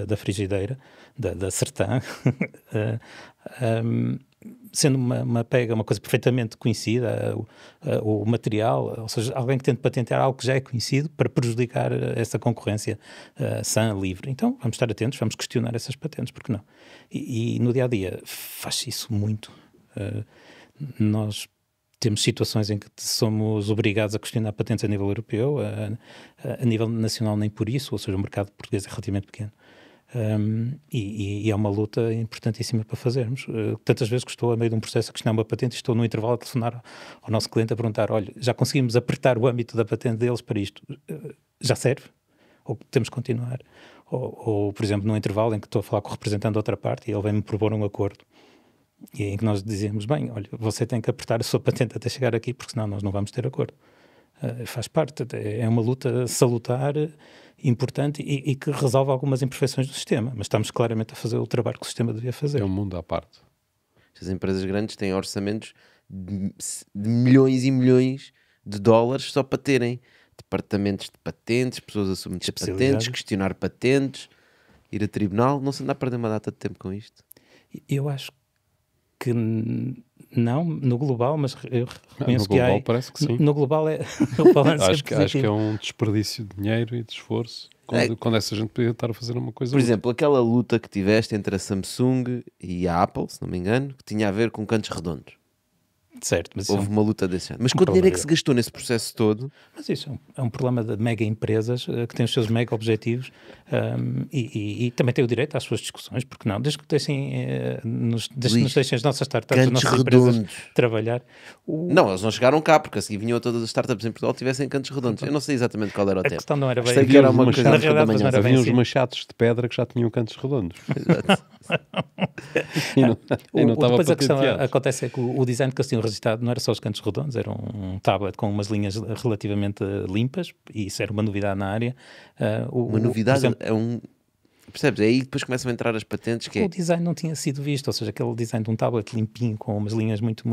da frigideira, da Sertã, sendo uma pega, uma coisa perfeitamente conhecida, o material, ou seja, alguém que tente patentear algo que já é conhecido para prejudicar essa concorrência sã, livre. Então, vamos estar atentos, vamos questionar essas patentes, porque não? E no dia-a-dia faz-se isso muito. Nós temos situações em que somos obrigados a questionar patentes a nível europeu, a nível nacional nem por isso, ou seja, o mercado português é relativamente pequeno. E é uma luta importantíssima para fazermos. Tantas vezes que estou a meio de um processo a questionar uma patente e estou no intervalo a telefonar ao nosso cliente a perguntar, olha, já conseguimos apertar o âmbito da patente deles para isto, já serve? Ou temos que continuar? Ou, por exemplo, num intervalo em que estou a falar com o representante da outra parte e ele vem-me propor um acordo, e em que nós dizemos, bem, olha, você tem que apertar a sua patente até chegar aqui, porque senão nós não vamos ter acordo. Faz parte, é uma luta salutar, importante e que resolve algumas imperfeições do sistema, mas estamos claramente a fazer o trabalho que o sistema devia fazer. É um mundo à parte. As empresas grandes têm orçamentos de milhões e milhões de dólares só para terem departamentos de patentes, pessoas a submeter patentes, questionar patentes, ir a tribunal. Não se anda a perder uma data de tempo com isto? Eu acho que não, no global, mas eu reconheço que há... No global parece que sim. No global é... o balanço acho que é um desperdício de dinheiro e de esforço, quando essa gente podia estar a fazer uma coisa... Por exemplo, aquela luta que tiveste entre a Samsung e a Apple, se não me engano, que tinha a ver com cantos redondos. Certo, mas houve uma luta desse ano. Mas quanto dinheiro é que se gastou nesse processo todo? Mas isso é um problema de mega empresas que têm os seus mega objetivos e também têm o direito às suas discussões, porque não? Desde que nos deixem as nossas startups, as nossas empresas trabalhar. Não, eles não chegaram cá, porque assim vinham todas as startups em Portugal tivessem cantos redondos. Eu não sei exatamente qual era o tempo. A questão não era bem... Sei que era uma coisa na realidade, mas não era bem havia assim. uns machados de pedra que já tinham cantos redondos. Exato. e não estava depois a questão patenteado. acontece é que o design que eles tinham registrado não era só os cantos redondos, era um tablet com umas linhas relativamente limpas, e isso era uma novidade na área. Uma novidade, é um... Percebes? É aí que depois começam a entrar as patentes que o design não tinha sido visto, ou seja, aquele design de um tablet limpinho com umas linhas muito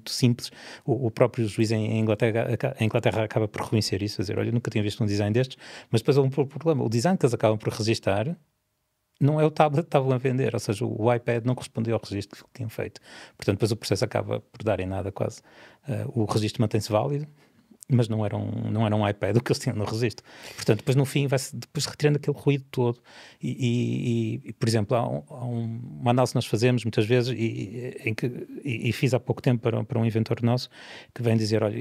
simples. O próprio juiz em Inglaterra acaba por reconhecer isso, a dizer, olha, eu nunca tinha visto um design destes, mas depois há um problema, o design que eles acabam por registrar não é o tablet que estavam a vender, ou seja, o iPad não correspondia ao registro que tinham feito. Portanto, depois o processo acaba por dar em nada quase. O registro mantém-se válido, mas não era um iPad o que eles tinham no registro. Portanto, depois no fim vai-se depois retirando aquele ruído todo. E por exemplo, há uma análise que nós fazemos muitas vezes e fiz há pouco tempo para um inventor nosso que vem dizer, olha,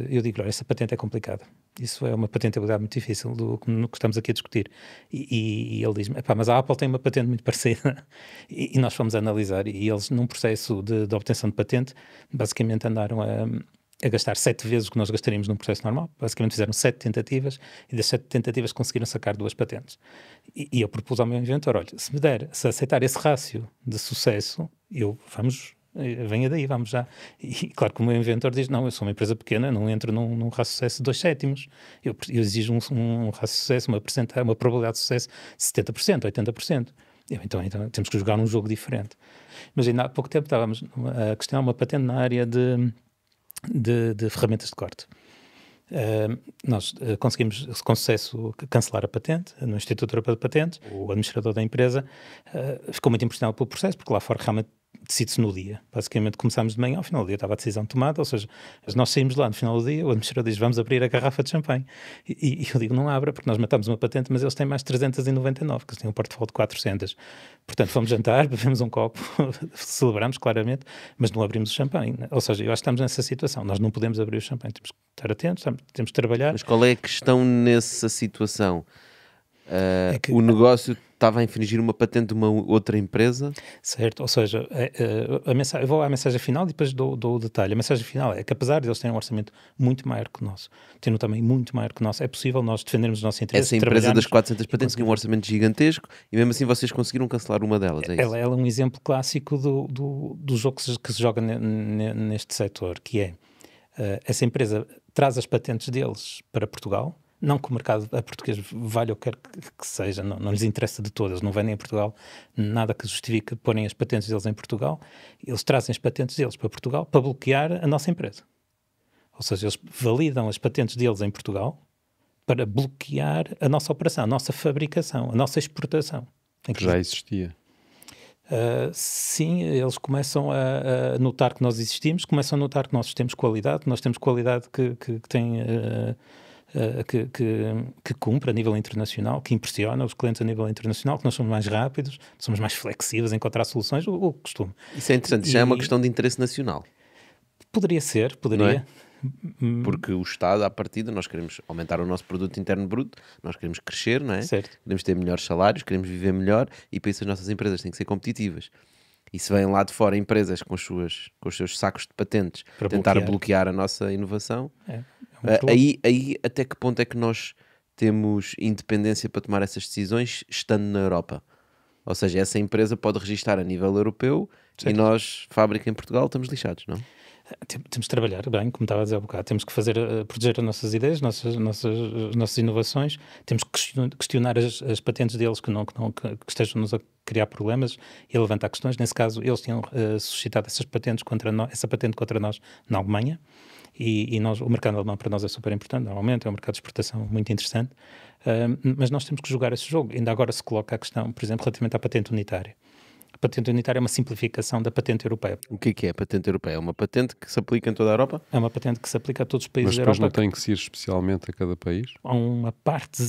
eu digo, olha, essa patente é complicada. Isso é uma patentabilidade muito difícil do que estamos aqui a discutir. E ele diz-me, mas a Apple tem uma patente muito parecida. E nós fomos analisar e eles num processo de obtenção de patente basicamente andaram a gastar 7 vezes o que nós gastaríamos num processo normal. Basicamente fizeram 7 tentativas e das 7 tentativas conseguiram sacar 2 patentes. E eu propus ao meu inventor, olha, se aceitar esse rácio de sucesso, vamos venha daí, vamos já. E claro que o meu inventor diz, não, eu sou uma empresa pequena, não entro num raço de sucesso de 2/7. Eu exijo um raço de sucesso, uma probabilidade de sucesso de 70%, 80%. Então temos que jogar num jogo diferente. Mas ainda há pouco tempo estávamos a questionar uma patente na área de ferramentas de corte. Nós conseguimos com sucesso cancelar a patente no Instituto Europeu de Patentes. O administrador da empresa ficou muito impressionado pelo processo, porque lá fora realmente decide-se no dia. Basicamente começámos de manhã, ao final do dia estava a decisão tomada, ou seja, nós saímos lá no final do dia, o administrador diz, vamos abrir a garrafa de champanhe. E eu digo, não abra, porque nós matamos uma patente, mas eles têm mais 399, que eles têm um portfólio de 400. Portanto, fomos jantar, bebemos um copo, celebramos claramente, mas não abrimos o champanhe. Ou seja, eu acho que estamos nessa situação, nós não podemos abrir o champanhe, temos que estar atentos, temos que trabalhar. Mas qual é a questão nessa situação? O negócio estava a infringir uma patente de uma outra empresa? Certo, ou seja, eu vou à mensagem final e depois dou o detalhe. A mensagem final é que apesar de eles terem um orçamento muito maior que o nosso, tendo também muito maior que o nosso, é possível nós defendermos os nossos interesses. Essa empresa das 400 patentes tinha um orçamento gigantesco e mesmo assim vocês conseguiram cancelar uma delas, é isso? Ela é um exemplo clássico do jogo que se joga neste setor, que é, essa empresa traz as patentes deles para Portugal. Não que o mercado português valha o que quer que seja, não lhes interessa de todo, eles não vendem em Portugal nada que justifique porem as patentes deles em Portugal, eles trazem as patentes deles para Portugal para bloquear a nossa empresa. Ou seja, eles validam as patentes deles em Portugal para bloquear a nossa operação, a nossa fabricação, a nossa exportação. Que já existia. Sim, eles começam a notar que nós existimos, começam a notar que nós temos qualidade, que tem... que cumpre a nível internacional, que impressiona os clientes a nível internacional, que nós somos mais rápidos, somos mais flexíveis em encontrar soluções, o costume. Isso é interessante, já é uma questão de interesse nacional. Poderia ser. Não é? Porque o Estado, à partida, nós queremos aumentar o nosso produto interno bruto, nós queremos crescer, não é? Certo. Queremos ter melhores salários, queremos viver melhor e para isso as nossas empresas têm que ser competitivas. E se vêm lá de fora empresas com os seus sacos de patentes para tentar bloquear a nossa inovação... Aí até que ponto é que nós temos independência para tomar essas decisões estando na Europa? Ou seja, essa empresa pode registar a nível europeu, certo, e nós, fábrica em Portugal, estamos lixados, não? Temos de trabalhar bem, como estava a dizer há bocado, temos que proteger as nossas ideias, nossas inovações, temos que questionar as patentes deles que estejam-nos a criar problemas e levantar questões. Nesse caso, eles tinham suscitado essa patente contra nós na Alemanha. E o mercado alemão para nós é super importante, normalmente é um mercado de exportação muito interessante, mas nós temos que jogar esse jogo. Ainda agora se coloca a questão, por exemplo, relativamente à patente unitária. A patente unitária é uma simplificação da patente europeia. O que é a patente europeia? É uma patente que se aplica em toda a Europa? É uma patente que se aplica a todos os países da Europa. Mas depois não tem que ser especialmente a cada país? Há uma parte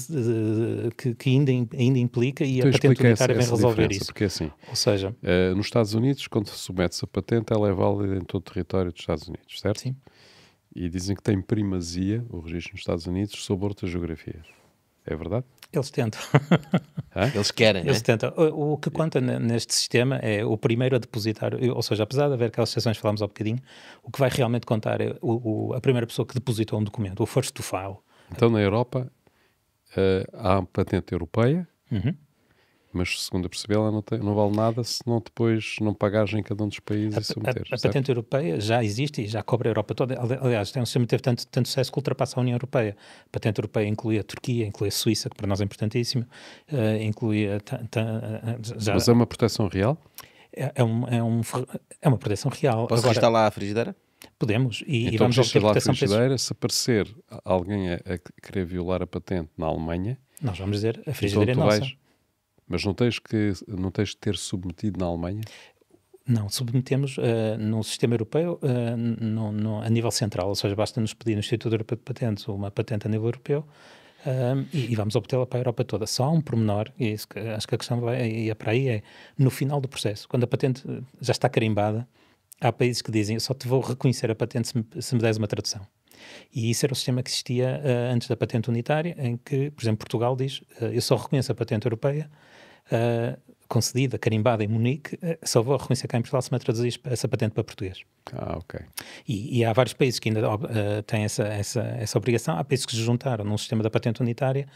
que ainda implica e então, a patente unitária vem resolver isso. Porque é assim, ou seja, nos Estados Unidos, quando se submete-se a patente, ela é válida em todo o território dos Estados Unidos, certo? Sim. E dizem que tem primazia, o registro nos Estados Unidos, sobre outras geografias. É verdade? Eles tentam. Eles querem, Eles tentam. O que conta neste sistema é o primeiro a depositar, ou seja, apesar de haver aquelas exceções que falámos há bocadinho, o que vai realmente contar é a primeira pessoa que depositou um documento, o first to file. Então, na Europa, há a patente europeia, mas, segundo eu percebi, ela não vale nada se não depois não pagares em cada um dos países e submeteres. A patente europeia já existe e já cobre a Europa toda. Aliás, tem um sistema que teve tanto sucesso que ultrapassa a União Europeia. A patente europeia inclui a Turquia, inclui a Suíça, que para nós é importantíssimo, inclui Mas é uma proteção real? É uma proteção real. Posso registrar lá a frigideira? Podemos. Então, vamos obter proteção frigideira. Se aparecer alguém a querer violar a patente na Alemanha, nós vamos dizer a frigideira então, é nossa. Mas não tens que ter submetido na Alemanha? Não, submetemos no sistema europeu a nível central, ou seja, basta-nos pedir no Instituto Europeu de Patentes uma patente a nível europeu e vamos obtê-la para a Europa toda. Só há um pormenor, e isso, acho que a questão ia para aí, é no final do processo, quando a patente já está carimbada, há países que dizem, eu só te vou reconhecer a patente se me deres uma tradução. E isso era o sistema que existia antes da patente unitária, em que, por exemplo, Portugal diz, eu só reconheço a patente europeia concedida, carimbada em Munique, só vou reconhecer cá em Portugal se me traduzis essa patente para português. Ok. E há vários países que ainda têm essa obrigação. Há países que se juntaram num sistema da patente unitária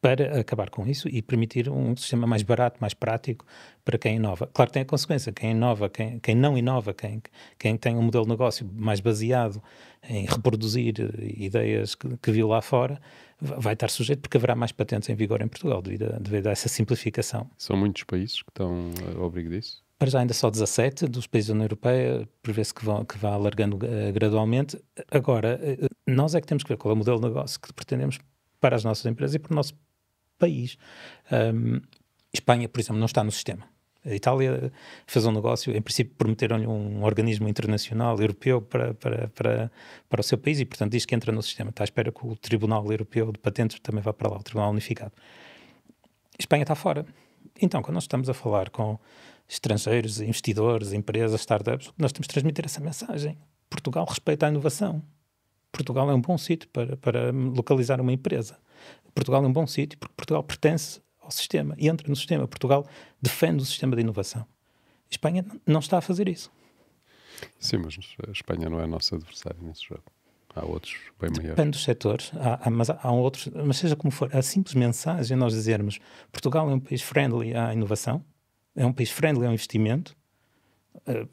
para acabar com isso e permitir um sistema mais barato, mais prático para quem inova. Claro que tem a consequência, quem inova, quem não inova, quem tem um modelo de negócio mais baseado em reproduzir ideias que viu lá fora, vai estar sujeito porque haverá mais patentes em vigor em Portugal devido a essa simplificação. São muitos países que estão ao abrigo disso? Para já ainda só 17 dos países da União Europeia, prevê-se que vá alargando gradualmente. Agora, nós é que temos que ver qual é o modelo de negócio que pretendemos para as nossas empresas e para o nosso país. Espanha, por exemplo, não está no sistema. A Itália fez um negócio, em princípio prometeram-lhe um organismo internacional europeu para o seu país e, portanto, diz que entra no sistema. Está à espera que o Tribunal Europeu de Patentes também vá para lá, o Tribunal Unificado. Espanha está fora. Então, quando nós estamos a falar com estrangeiros, investidores, empresas, startups, nós temos de transmitir essa mensagem. Portugal respeita a inovação. Portugal é um bom sítio para localizar uma empresa. Portugal é um bom sítio porque Portugal pertence ao sistema e entra no sistema. Portugal defende o sistema de inovação. A Espanha não está a fazer isso. Sim, mas a Espanha não é nosso adversário nesse jogo. Há outros bem maiores. Depende dos setores, mas há outros. Mas seja como for, a simples mensagem nós dizermos Portugal é um país friendly à inovação, é um país friendly ao investimento,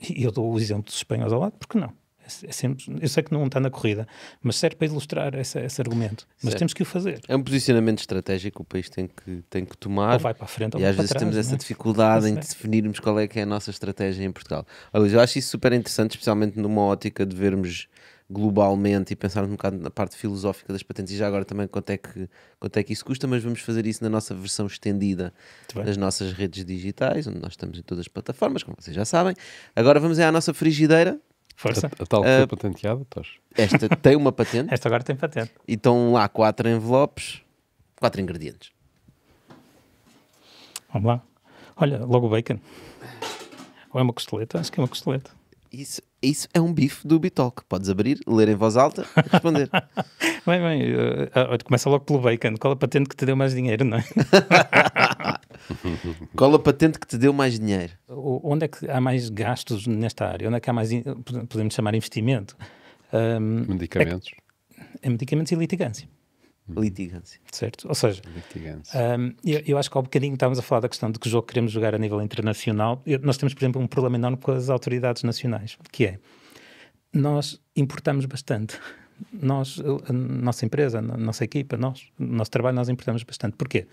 e eu dou o exemplo dos espanhóis ao lado, porque não? É sempre, eu sei que não está na corrida, mas serve para ilustrar esse argumento. Mas certo. Temos que o fazer. É um posicionamento estratégico que o país tem que tomar. Ou vai para a frente ou e vai às para vezes trás, temos não é? essa dificuldade em definirmos qual é que é a nossa estratégia em Portugal. Olha, eu acho isso super interessante, especialmente numa ótica de vermos globalmente e pensarmos um bocado na parte filosófica das patentes e já agora também quanto é que isso custa, mas vamos fazer isso na nossa versão estendida nas nossas redes digitais, onde nós estamos em todas as plataformas, como vocês já sabem. Agora vamos à nossa frigideira. Força. A tal que foi patenteada, Tosh? Esta tem uma patente. Esta agora tem patente. E estão lá 4 envelopes, 4 ingredientes. Vamos lá. Olha, logo o bacon. Ou é uma costeleta? Acho que é uma costeleta. Isso é um bife do Bitalk. Podes abrir, ler em voz alta e responder. Bem, começa logo pelo bacon. Qual a patente que te deu mais dinheiro, não é? Qual a patente que te deu mais dinheiro? Onde é que há mais gastos nesta área? Onde é que há mais, podemos chamar, investimento? Medicamentos. É medicamentos e litigância. Litigância. Certo? Ou seja, litigância. Eu acho que há um bocadinho estávamos a falar da questão de que jogo queremos jogar a nível internacional. Nós temos, por exemplo, um problema enorme com as autoridades nacionais, que é, nós importamos bastante. A nossa empresa, a nossa equipa, o nosso trabalho, nós importamos bastante. Porquê?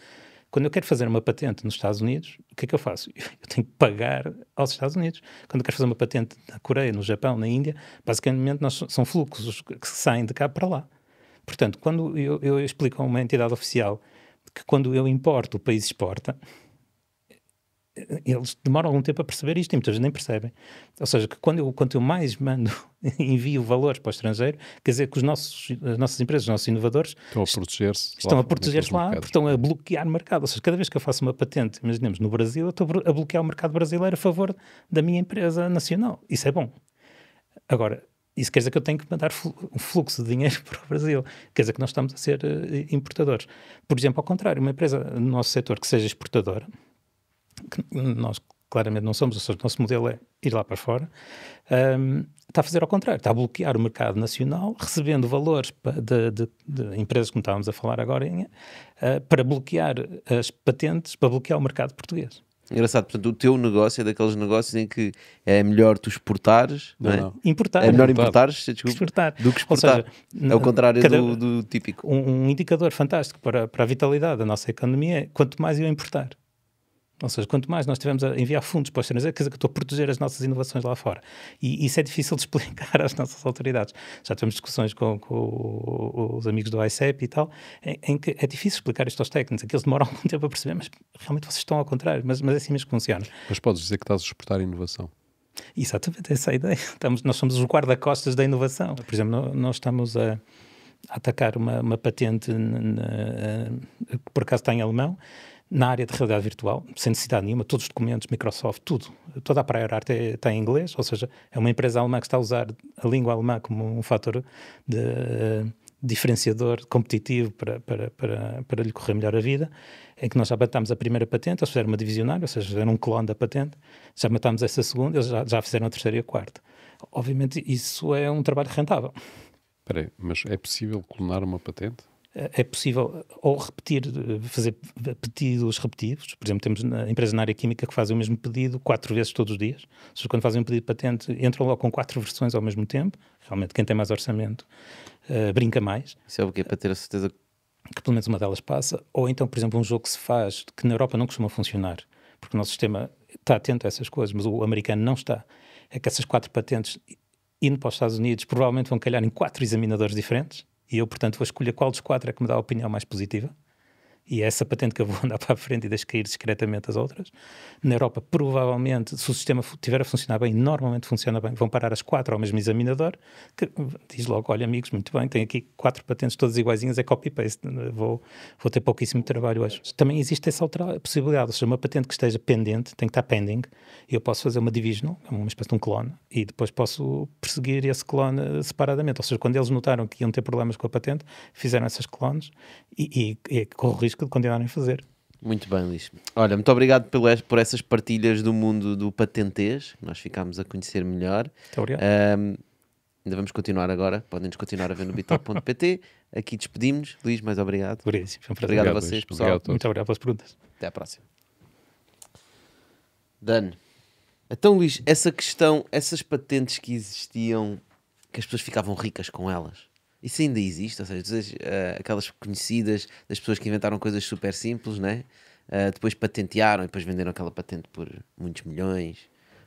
Quando eu quero fazer uma patente nos Estados Unidos, o que é que eu faço? Eu tenho que pagar aos Estados Unidos. Quando eu quero fazer uma patente na Coreia, no Japão, na Índia, basicamente são fluxos que saem de cá para lá. Portanto, quando eu explico a uma entidade oficial que quando eu importo, o país exporta, eles demoram algum tempo a perceber isto e muitas vezes nem percebem. Ou seja, que quanto eu mais envio valores para o estrangeiro, quer dizer que as nossas empresas, os nossos inovadores estão a proteger-se lá, porque estão a bloquear o mercado. Ou seja, cada vez que eu faço uma patente, imaginemos no Brasil, eu estou a bloquear o mercado brasileiro a favor da minha empresa nacional. Isso é bom. Agora, isso quer dizer que eu tenho que mandar um fluxo de dinheiro para o Brasil. Quer dizer que nós estamos a ser importadores. Por exemplo, ao contrário, uma empresa no nosso setor que seja exportadora, que nós claramente não somos, ou seja, o nosso modelo é ir lá para fora, está a fazer ao contrário, está a bloquear o mercado nacional, recebendo valores de empresas, como estávamos a falar agora, para bloquear as patentes, para bloquear o mercado português. Engraçado, portanto, o teu negócio é daqueles negócios em que é melhor tu exportares, não é? Importar. É melhor importares, desculpa, do que exportar. Ou seja, é o contrário do típico. Um indicador fantástico para a vitalidade da nossa economia é quanto mais eu importar. Ou seja, quanto mais nós estivermos a enviar fundos para o estrangeiro, quer dizer que eu estou a proteger as nossas inovações lá fora. E isso é difícil de explicar às nossas autoridades. Já tivemos discussões com os amigos do ICEP e tal, em que é difícil explicar isto aos técnicos, em que eles demoram algum tempo a perceber, mas realmente vocês estão ao contrário, mas é assim mesmo que funciona. Mas podes dizer que estás a exportar inovação. Exatamente, essa é a ideia. Nós somos os guarda-costas da inovação. Por exemplo, nós estamos a atacar uma patente que por acaso está em alemão, na área de realidade virtual, sem necessidade nenhuma, todos os documentos, Microsoft, tudo. Toda a Prior Art está em inglês, ou seja, é uma empresa alemã que está a usar a língua alemã como um fator diferenciador competitivo para lhe correr melhor a vida, em que nós já matámos a primeira patente, eles fizeram uma divisionária, ou seja, fizeram um clone da patente, já matámos essa segunda, eles já fizeram a terceira e a quarta. Obviamente isso é um trabalho rentável. Espera aí, mas é possível clonar uma patente? é possível ou repetir, fazer pedidos repetidos. Por exemplo, temos empresas na área química que fazem o mesmo pedido 4 vezes todos os dias. Ou seja, quando fazem um pedido de patente, entram logo com 4 versões ao mesmo tempo. Realmente, quem tem mais orçamento brinca mais. Isso é o quê? Para ter a certeza que pelo menos uma delas passa. Ou então, por exemplo, um jogo que se faz, que na Europa não costuma funcionar, porque o nosso sistema está atento a essas coisas, mas o americano não está. É que essas 4 patentes, indo para os Estados Unidos, provavelmente vão calhar em 4 examinadores diferentes. E eu, portanto, vou escolher qual dos 4 é que me dá a opinião mais positiva. E é essa patente que eu vou andar para a frente e deixo cair discretamente as outras. Na Europa, provavelmente, se o sistema estiver a funcionar bem, normalmente funciona bem, vão parar as 4 ao mesmo examinador, que diz logo, olha amigos, muito bem, tenho aqui 4 patentes todas iguaizinhas, é copy-paste, vou ter pouquíssimo trabalho hoje. Também existe essa outra possibilidade, ou seja, uma patente que esteja pendente, tem que estar pending, e eu posso fazer uma divisional, uma espécie de um clone, e depois posso perseguir esse clone separadamente. Ou seja, quando eles notaram que iam ter problemas com a patente, fizeram essas clones e corro o risco de continuarem a fazer. Muito bem, Luís. Olha, muito obrigado por essas partilhas do mundo do patentês. Nós ficámos a conhecer melhor. Muito obrigado. Ainda vamos continuar agora. Podem-nos continuar a ver no bitop.pt. Aqui despedimos. Luís, mais obrigado. Obrigado, foi um prazer. Obrigado a vocês, pessoal. Obrigado a todos. Muito obrigado pelas perguntas. Até à próxima. Dan. Então, Luís, essa questão, essas patentes que existiam, que as pessoas ficavam ricas com elas, isso ainda existe? Ou seja, aquelas conhecidas das pessoas que inventaram coisas super simples, né? Depois patentearam e depois venderam aquela patente por muitos milhões.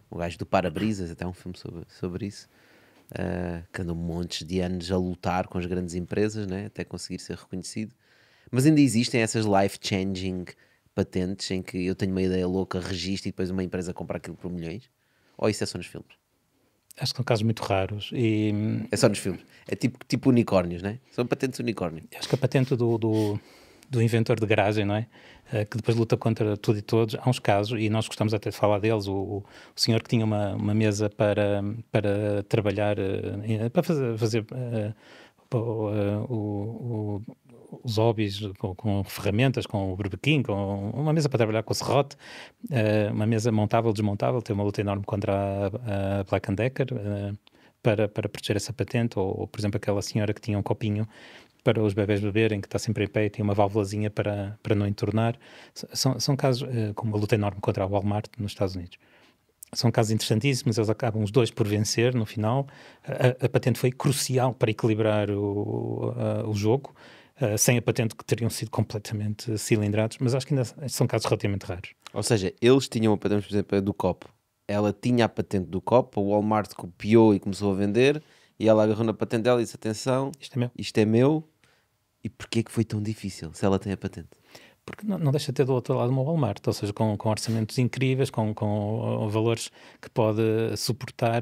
O gajo do para-brisas, até um filme sobre isso, que andou montes de anos a lutar com as grandes empresas, né? Até conseguir ser reconhecido. Mas ainda existem essas life-changing patentes em que eu tenho uma ideia louca, registro e depois uma empresa compra aquilo por milhões? Ou isso é só nos filmes? Acho que são casos muito raros. E é só nos filmes. É tipo unicórnios, né? São patentes unicórnio. Acho que a patente do inventor de garagem, não é? Que depois luta contra tudo e todos. Há uns casos, e nós gostamos até de falar deles, o senhor que tinha uma mesa para trabalhar, para fazer os hobbies com ferramentas, com o berbequim, com uma mesa para trabalhar com o serrote, uma mesa montável, desmontável. Tem uma luta enorme contra a Black & Decker para proteger essa patente, ou por exemplo aquela senhora que tinha um copinho para os bebés beberem, que está sempre em pé e tem uma válvulazinha para não entornar. São casos, com uma luta enorme contra a Walmart nos Estados Unidos. São casos interessantíssimos, eles acabam os dois por vencer no final. A patente foi crucial para equilibrar o jogo. Sem a patente que teriam sido completamente cilindrados, mas acho que ainda são casos relativamente raros. Ou seja, eles tinham a patente, por exemplo, do copo. Ela tinha a patente do copo, o Walmart copiou e começou a vender, e ela agarrou na patente dela e disse, atenção, isto é meu. E porquê que foi tão difícil, se ela tem a patente? Porque não deixa de ter do outro lado uma Walmart, ou seja, com orçamentos incríveis, com valores que pode suportar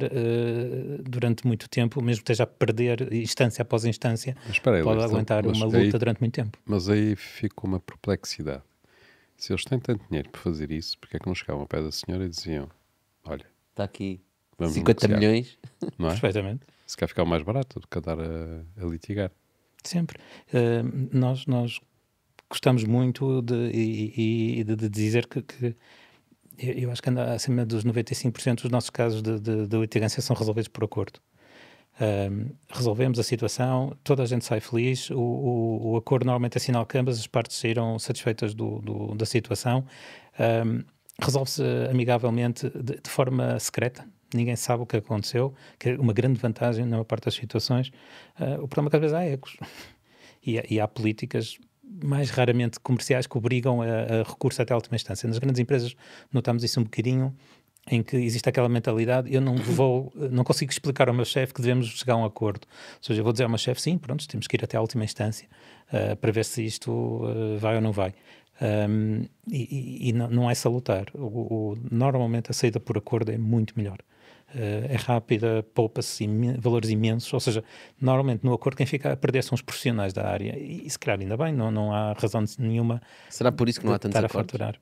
durante muito tempo, mesmo que esteja a perder instância após instância, pode aguentar uma luta durante muito tempo. Mas aí fica uma perplexidade. Se eles têm tanto dinheiro para fazer isso, porque é que não chegavam ao pé da senhora e diziam, olha, está aqui 50 milhões. Não é? Perfeitamente. Se quer ficar mais barato do que andar a litigar. Sempre. Nós gostamos muito de dizer que eu acho que anda acima dos 95% dos nossos casos de litigância são resolvidos por acordo. Resolvemos a situação, toda a gente sai feliz, o acordo normalmente é sinal que ambas as partes saíram satisfeitas da situação, resolve-se amigavelmente de forma secreta. Ninguém sabe o que aconteceu, que é uma grande vantagem na maior parte das situações. O problema é que às vezes há ecos e há políticas mais raramente comerciais que obrigam a recurso até a última instância. Nas grandes empresas notamos isso um bocadinho, em que existe aquela mentalidade, eu não consigo explicar ao meu chefe que devemos chegar a um acordo. Ou seja, eu vou dizer ao meu chefe, sim, pronto, temos que ir até a última instância para ver se isto vai ou não vai. E não é salutar. Normalmente a saída por acordo é muito melhor. É rápida, poupa-se valores imensos, ou seja, normalmente no acordo quem fica a perder são os profissionais da área, e se calhar ainda bem, não há razão nenhuma. Será por isso que não há tantos acordos? Faturar.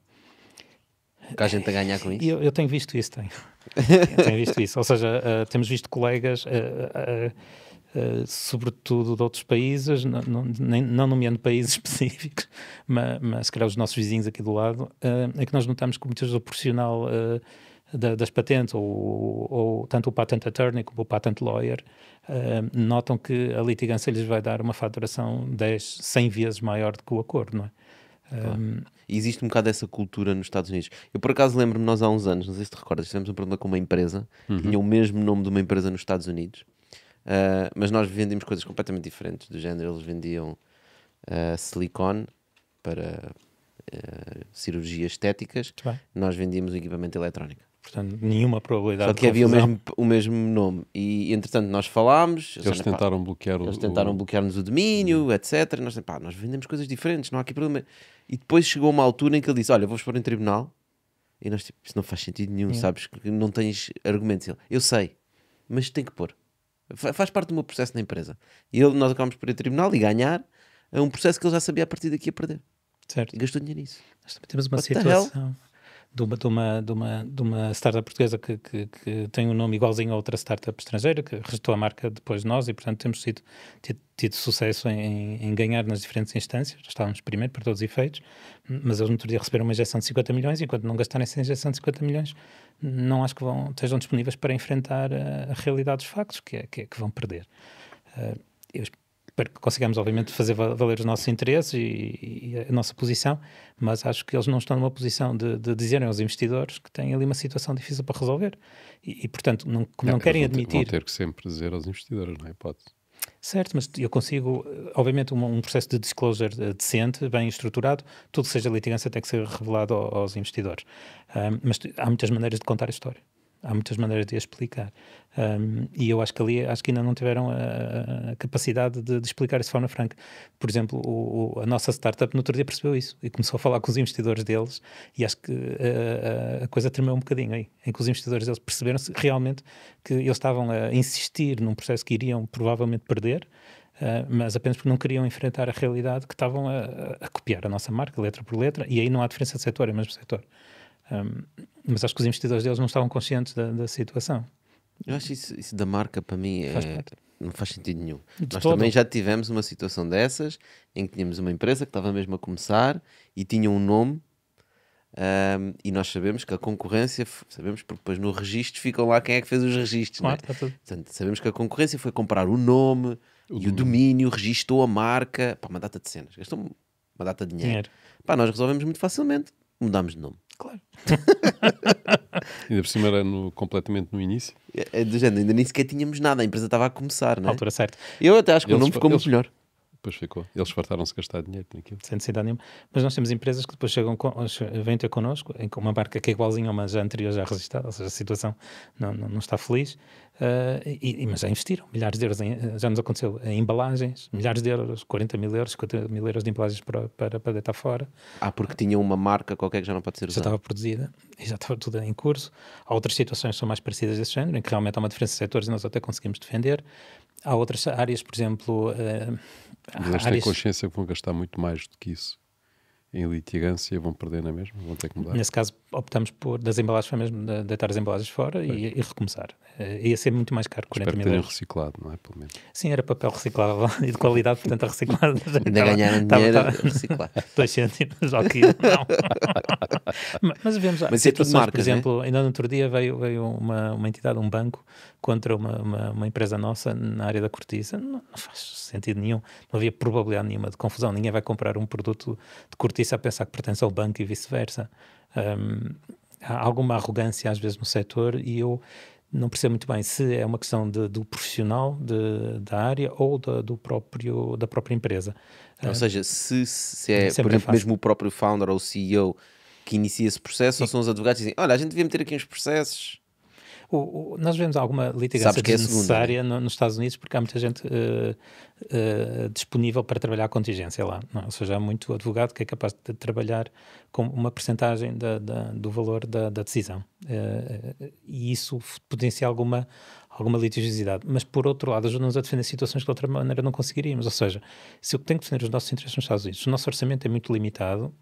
Que há gente a ganhar com isso? Eu tenho visto isso, eu tenho visto isso, ou seja, temos visto colegas, sobretudo de outros países, não nomeando países específicos, mas se calhar os nossos vizinhos aqui do lado, é que nós notamos que muitas vezes o profissional das patentes, ou tanto o patent attorney como o patent lawyer, notam que a litigância lhes vai dar uma faturação 10, 100 vezes maior do que o acordo, não é? Claro. E existe um bocado dessa cultura nos Estados Unidos. Eu, por acaso, lembro-me, nós há uns anos, não sei se te recordas, tivemos um problema com uma empresa, tinha o mesmo nome de uma empresa nos Estados Unidos, mas nós vendíamos coisas completamente diferentes. Do género, eles vendiam silicone para cirurgias estéticas, nós vendíamos o equipamento eletrónico. Portanto, nenhuma probabilidade Só que havia o mesmo nome. E, entretanto, nós falámos... Eles tentaram bloquear-nos o domínio, etc. E nós vendemos coisas diferentes, não há aqui problema. E depois chegou uma altura em que ele disse, olha, vou-vos pôr em tribunal. E nós, tipo, isso não faz sentido nenhum, sabes? Que não tens argumentos. Ele, eu sei, mas tem que pôr. Faz parte do meu processo na empresa. E nós acabamos por ir em tribunal e ganhar um processo que ele já sabia a partir daqui a perder. Certo. E gastou dinheiro nisso. Nós também temos uma situação... De uma startup portuguesa que tem um nome igualzinho a outra startup estrangeira, que registrou a marca depois de nós, e portanto temos tido sucesso em ganhar nas diferentes instâncias. Estávamos primeiro para todos os efeitos, mas eles no outro dia receberam uma injeção de 50 milhões e enquanto não gastarem essa injeção de 50 milhões não acho que estejam disponíveis para enfrentar a realidade dos factos, que vão perder. Eu espero que consigamos, obviamente, fazer valer os nossos interesses e a nossa posição, mas acho que eles não estão numa posição de dizerem aos investidores que têm ali uma situação difícil para resolver. E portanto, como não querem admitir... Vão ter que sempre dizer aos investidores, não é hipótese. Certo, mas eu consigo, obviamente, um processo de disclosure decente, bem estruturado, tudo que seja litigância tem que ser revelado aos investidores. Mas há muitas maneiras de contar a história. Há muitas maneiras de a explicar. E eu acho que ainda não tiveram a capacidade de explicar isso de forma franca. Por exemplo, a nossa startup no outro dia percebeu isso e começou a falar com os investidores deles e acho que a coisa tremeu um bocadinho aí, em que os investidores deles perceberam-se realmente que eles estavam a insistir num processo que iriam provavelmente perder, mas apenas porque não queriam enfrentar a realidade que estavam a copiar a nossa marca, letra por letra, e aí não há diferença de setor, é o mesmo setor. Mas acho que os investidores deles não estavam conscientes da situação. Eu acho isso da marca para mim não faz sentido nenhum. Nós todo. também já tivemos uma situação dessas em que tínhamos uma empresa que estava mesmo a começar e tinha um nome e nós sabemos que a concorrência, sabemos porque depois no registro ficam lá quem é que fez os registros. Claro, não é? está tudo. Portanto, sabemos que a concorrência foi comprar o nome e o domínio, registou a marca, uma data de cenas, gastou uma data de dinheiro. Nós resolvemos muito facilmente, mudámos de nome. Claro. Ainda por cima era completamente no início. Do género, ainda nem sequer tínhamos nada, a empresa estava a começar, não é? À altura certa. Eu até acho que o nome ficou muito melhor. Depois ficou. Eles fartaram-se gastar dinheiro naquilo. Sem necessidade nenhuma. Mas nós temos empresas que depois vêm ter connosco, com uma marca que é igualzinha a uma já anterior, já registrada, ou seja, a situação não está feliz, mas já investiram milhares de euros, já nos aconteceu, em embalagens, milhares de euros, 40 mil euros, 50 mil euros de embalagens para deitar fora. Porque tinha uma marca qualquer que já não pode ser usada. Já estava produzida e já estava tudo em curso. Há outras situações que são mais parecidas desse género, em que realmente há uma diferença de setores e nós até conseguimos defender. Há outras áreas, por exemplo... Mas eles têm consciência que vão gastar muito mais do que isso em litigância e vão perder na mesma, vão ter que mudar. Nesse caso optamos das embalagens, foi mesmo deitar as embalagens fora e recomeçar. Ia ser muito mais caro, 40 mil euros. Reciclado, não é? Pelo menos. Sim, era papel reciclável e de qualidade, portanto a reciclado. Ainda ganharam dinheiro a reciclar. 2 cêntimos ao quilo, não. Mas vemos situações, marcas, por exemplo, ainda no outro dia veio uma entidade, um banco, contra uma empresa nossa na área da cortiça. Não faz sentido nenhum, não havia probabilidade nenhuma de confusão. Ninguém vai comprar um produto de cortiça a pensar que pertence ao banco e vice-versa. Há alguma arrogância às vezes no setor e eu não percebo muito bem se é uma questão do profissional da área ou da própria empresa. Ou seja, se é, por exemplo, mesmo o próprio founder ou o CEO que inicia esse processo, ou são os advogados que dizem, olha, a gente devia meter aqui uns processos. Nós vemos alguma litigância desnecessária nos Estados Unidos porque há muita gente disponível para trabalhar a contingência lá. Não? Ou seja, há muito advogado que é capaz de trabalhar com uma percentagem do valor da decisão. E isso potencia alguma litigiosidade. Mas, por outro lado, ajuda-nos a defender situações que de outra maneira não conseguiríamos. Ou seja, se eu tenho que defender os nossos interesses nos Estados Unidos, o nosso orçamento é muito limitado,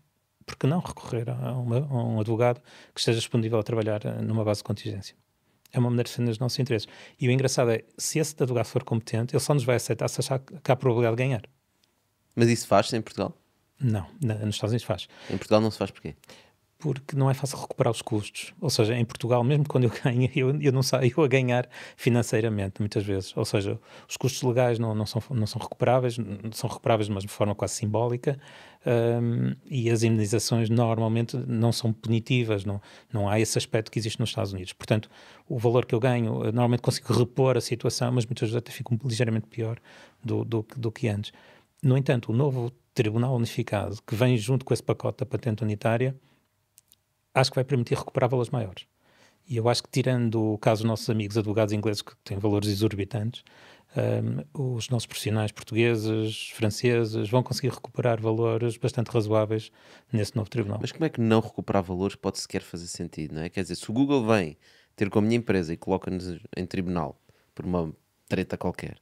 por que não recorrer a um advogado que esteja disponível a trabalhar numa base de contingência? É uma maneira de defender os nossos interesses. E o engraçado é, se esse advogado for competente, ele só nos vai aceitar se achar que há probabilidade de ganhar. Mas isso faz-se em Portugal? Não, nos Estados Unidos faz. Em Portugal não se faz porquê? porque não é fácil recuperar os custos. Ou seja, em Portugal, mesmo quando eu ganho, eu não saio a ganhar financeiramente, muitas vezes. Ou seja, os custos legais não são recuperáveis, são recuperáveis, mas de forma quase simbólica, e as indenizações normalmente não são punitivas, não há esse aspecto que existe nos Estados Unidos. Portanto, o valor que eu ganho, normalmente consigo repor a situação, mas muitas vezes até fico ligeiramente pior do que antes. No entanto, o novo Tribunal Unificado, que vem junto com esse pacote da patente unitária, acho que vai permitir recuperar valores maiores. E eu acho que, tirando o caso dos nossos amigos advogados ingleses, que têm valores exorbitantes, os nossos profissionais portugueses, franceses, vão conseguir recuperar valores bastante razoáveis nesse novo tribunal. Mas como é que não recuperar valores pode sequer fazer sentido, não é? Quer dizer, se o Google vem ter com a minha empresa e coloca-nos em tribunal por uma treta qualquer,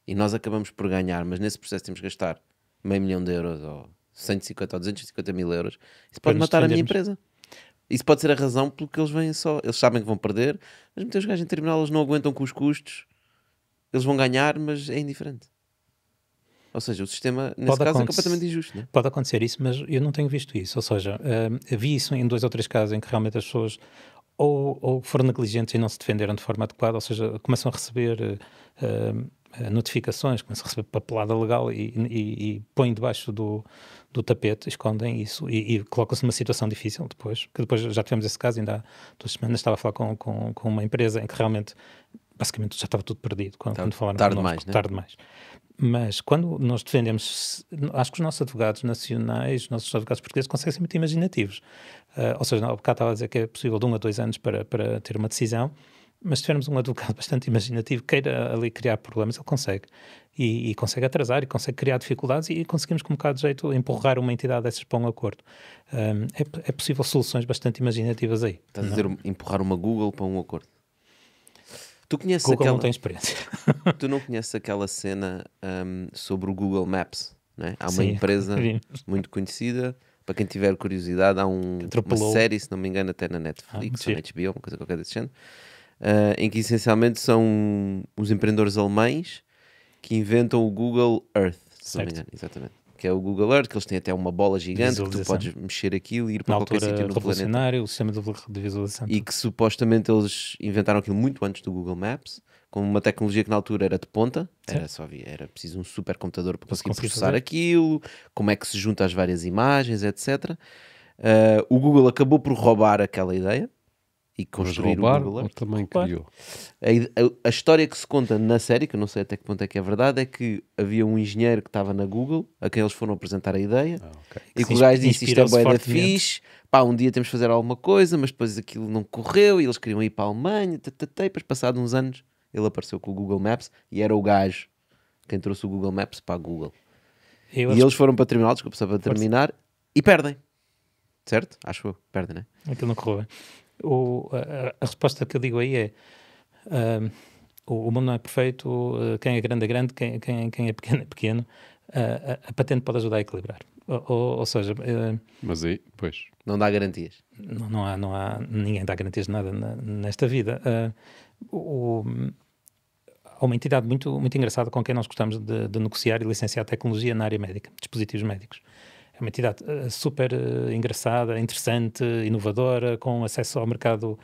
e nós acabamos por ganhar, mas nesse processo temos que gastar €500 mil ou 150 ou 250 mil euros, isso pode matar a minha empresa. Isso pode ser a razão pelo que eles vêm só. Eles sabem que vão perder, mas muitos gajos em tribunal eles não aguentam com os custos. Eles vão ganhar, mas é indiferente. Ou seja, o sistema, nesse caso, é completamente injusto. Não é? Pode acontecer isso, mas eu não tenho visto isso. Ou seja, vi isso em 2 ou 3 casos em que realmente as pessoas ou foram negligentes e não se defenderam de forma adequada, ou seja, começam a receber notificações, começam a receber papelada legal e põem debaixo do tapete, escondem isso e colocam-se numa situação difícil depois, que depois já tivemos esse caso, ainda há 2 semanas estava a falar com uma empresa em que realmente, basicamente, já estava tudo perdido quando falaram tarde connosco, demais, né? tarde demais. Mas quando nós defendemos, acho que os nossos advogados nacionais, os nossos advogados portugueses conseguem ser muito imaginativos. Ou seja, há bocado estava a dizer que é possível de 1 a 2 anos para ter uma decisão, mas se tivermos um advogado bastante imaginativo, queira ali criar problemas, ele consegue. E consegue atrasar, e consegue criar dificuldades, e conseguimos com um bocado de jeito empurrar uma entidade dessas para um acordo. É possível soluções bastante imaginativas aí. Estás a dizer empurrar uma Google para um acordo. Tu conheces Google não tem experiência. Tu não conheces aquela cena sobre o Google Maps, não é? Há uma Sim, empresa muito conhecida, para quem tiver curiosidade, há uma série, se não me engano, até na Netflix ou na HBO, uma coisa qualquer desse género, em que essencialmente são os empreendedores alemães que inventam o Google Earth, se não me engano, exatamente. Que é o Google Earth, que eles têm até uma bola gigante que tu podes mexer aquilo e ir para qualquer sítio no planeta. O sistema de visualização. E que supostamente eles inventaram aquilo muito antes do Google Maps, com uma tecnologia que na altura era de ponta, era preciso um supercomputador para conseguir processar aquilo, como é que se junta as várias imagens, etc. O Google acabou por roubar aquela ideia e construir o Google Earth. Também criou. A história que se conta na série, que eu não sei até que ponto é que é verdade, é que havia um engenheiro que estava na Google, a quem eles foram apresentar a ideia, e que o gajo disse, isto é bué da fixe, pá, um dia temos de fazer alguma coisa, mas depois aquilo não correu, e eles queriam ir para a Alemanha, e depois passados uns anos, ele apareceu com o Google Maps, e era o gajo quem trouxe o Google Maps para a Google. E eles foram para terminar, desculpa, só para terminar, e perdem. Certo? Acho eu, perdem, não é? Aquilo não correu bem. A resposta que eu digo aí é o mundo não é perfeito, quem é grande, quem é pequeno. A patente pode ajudar a equilibrar. Ou seja... mas aí, pois... Não dá garantias. Não há ninguém dá garantias de nada nesta vida. Há uma entidade muito, muito engraçada com quem nós gostamos de negociar e licenciar tecnologia na área médica, dispositivos médicos. É uma entidade super engraçada, interessante, inovadora, com acesso ao mercado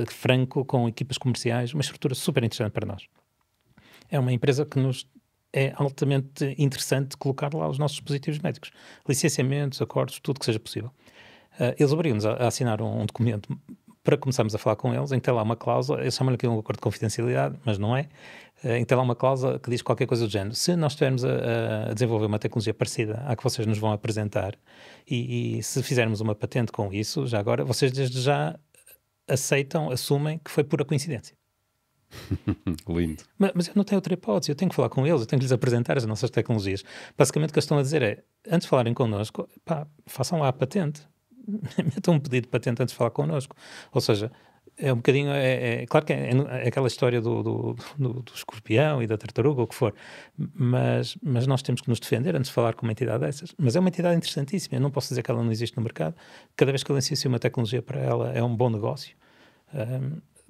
franco, com equipas comerciais, uma estrutura super interessante para nós. É uma empresa que nos é altamente interessante colocar lá os nossos dispositivos médicos. Licenciamentos, acordos, tudo que seja possível. Eles obrigam-nos a assinar um documento para começarmos a falar com eles, em que tem lá uma cláusula, eles chamam-lhe aqui um acordo de confidencialidade, mas não é, em que tem lá uma cláusula que diz qualquer coisa do género. Se nós estivermos a desenvolver uma tecnologia parecida à que vocês nos vão apresentar, e se fizermos uma patente com isso, já agora, vocês desde já aceitam, assumem que foi pura coincidência. Lindo. Mas eu não tenho outra hipótese, eu tenho que falar com eles, eu tenho que lhes apresentar as nossas tecnologias. Basicamente o que eles estão a dizer é, antes de falarem connosco, pá, façam lá a patente. Metam um pedido de patente antes de falar connosco. Ou seja, é um bocadinho, claro que é aquela história do escorpião e da tartaruga, ou o que for, mas nós temos que nos defender antes de falar com uma entidade dessas. Mas é uma entidade interessantíssima, eu não posso dizer que ela não existe no mercado. Cada vez que ela licencia uma tecnologia para ela é um bom negócio.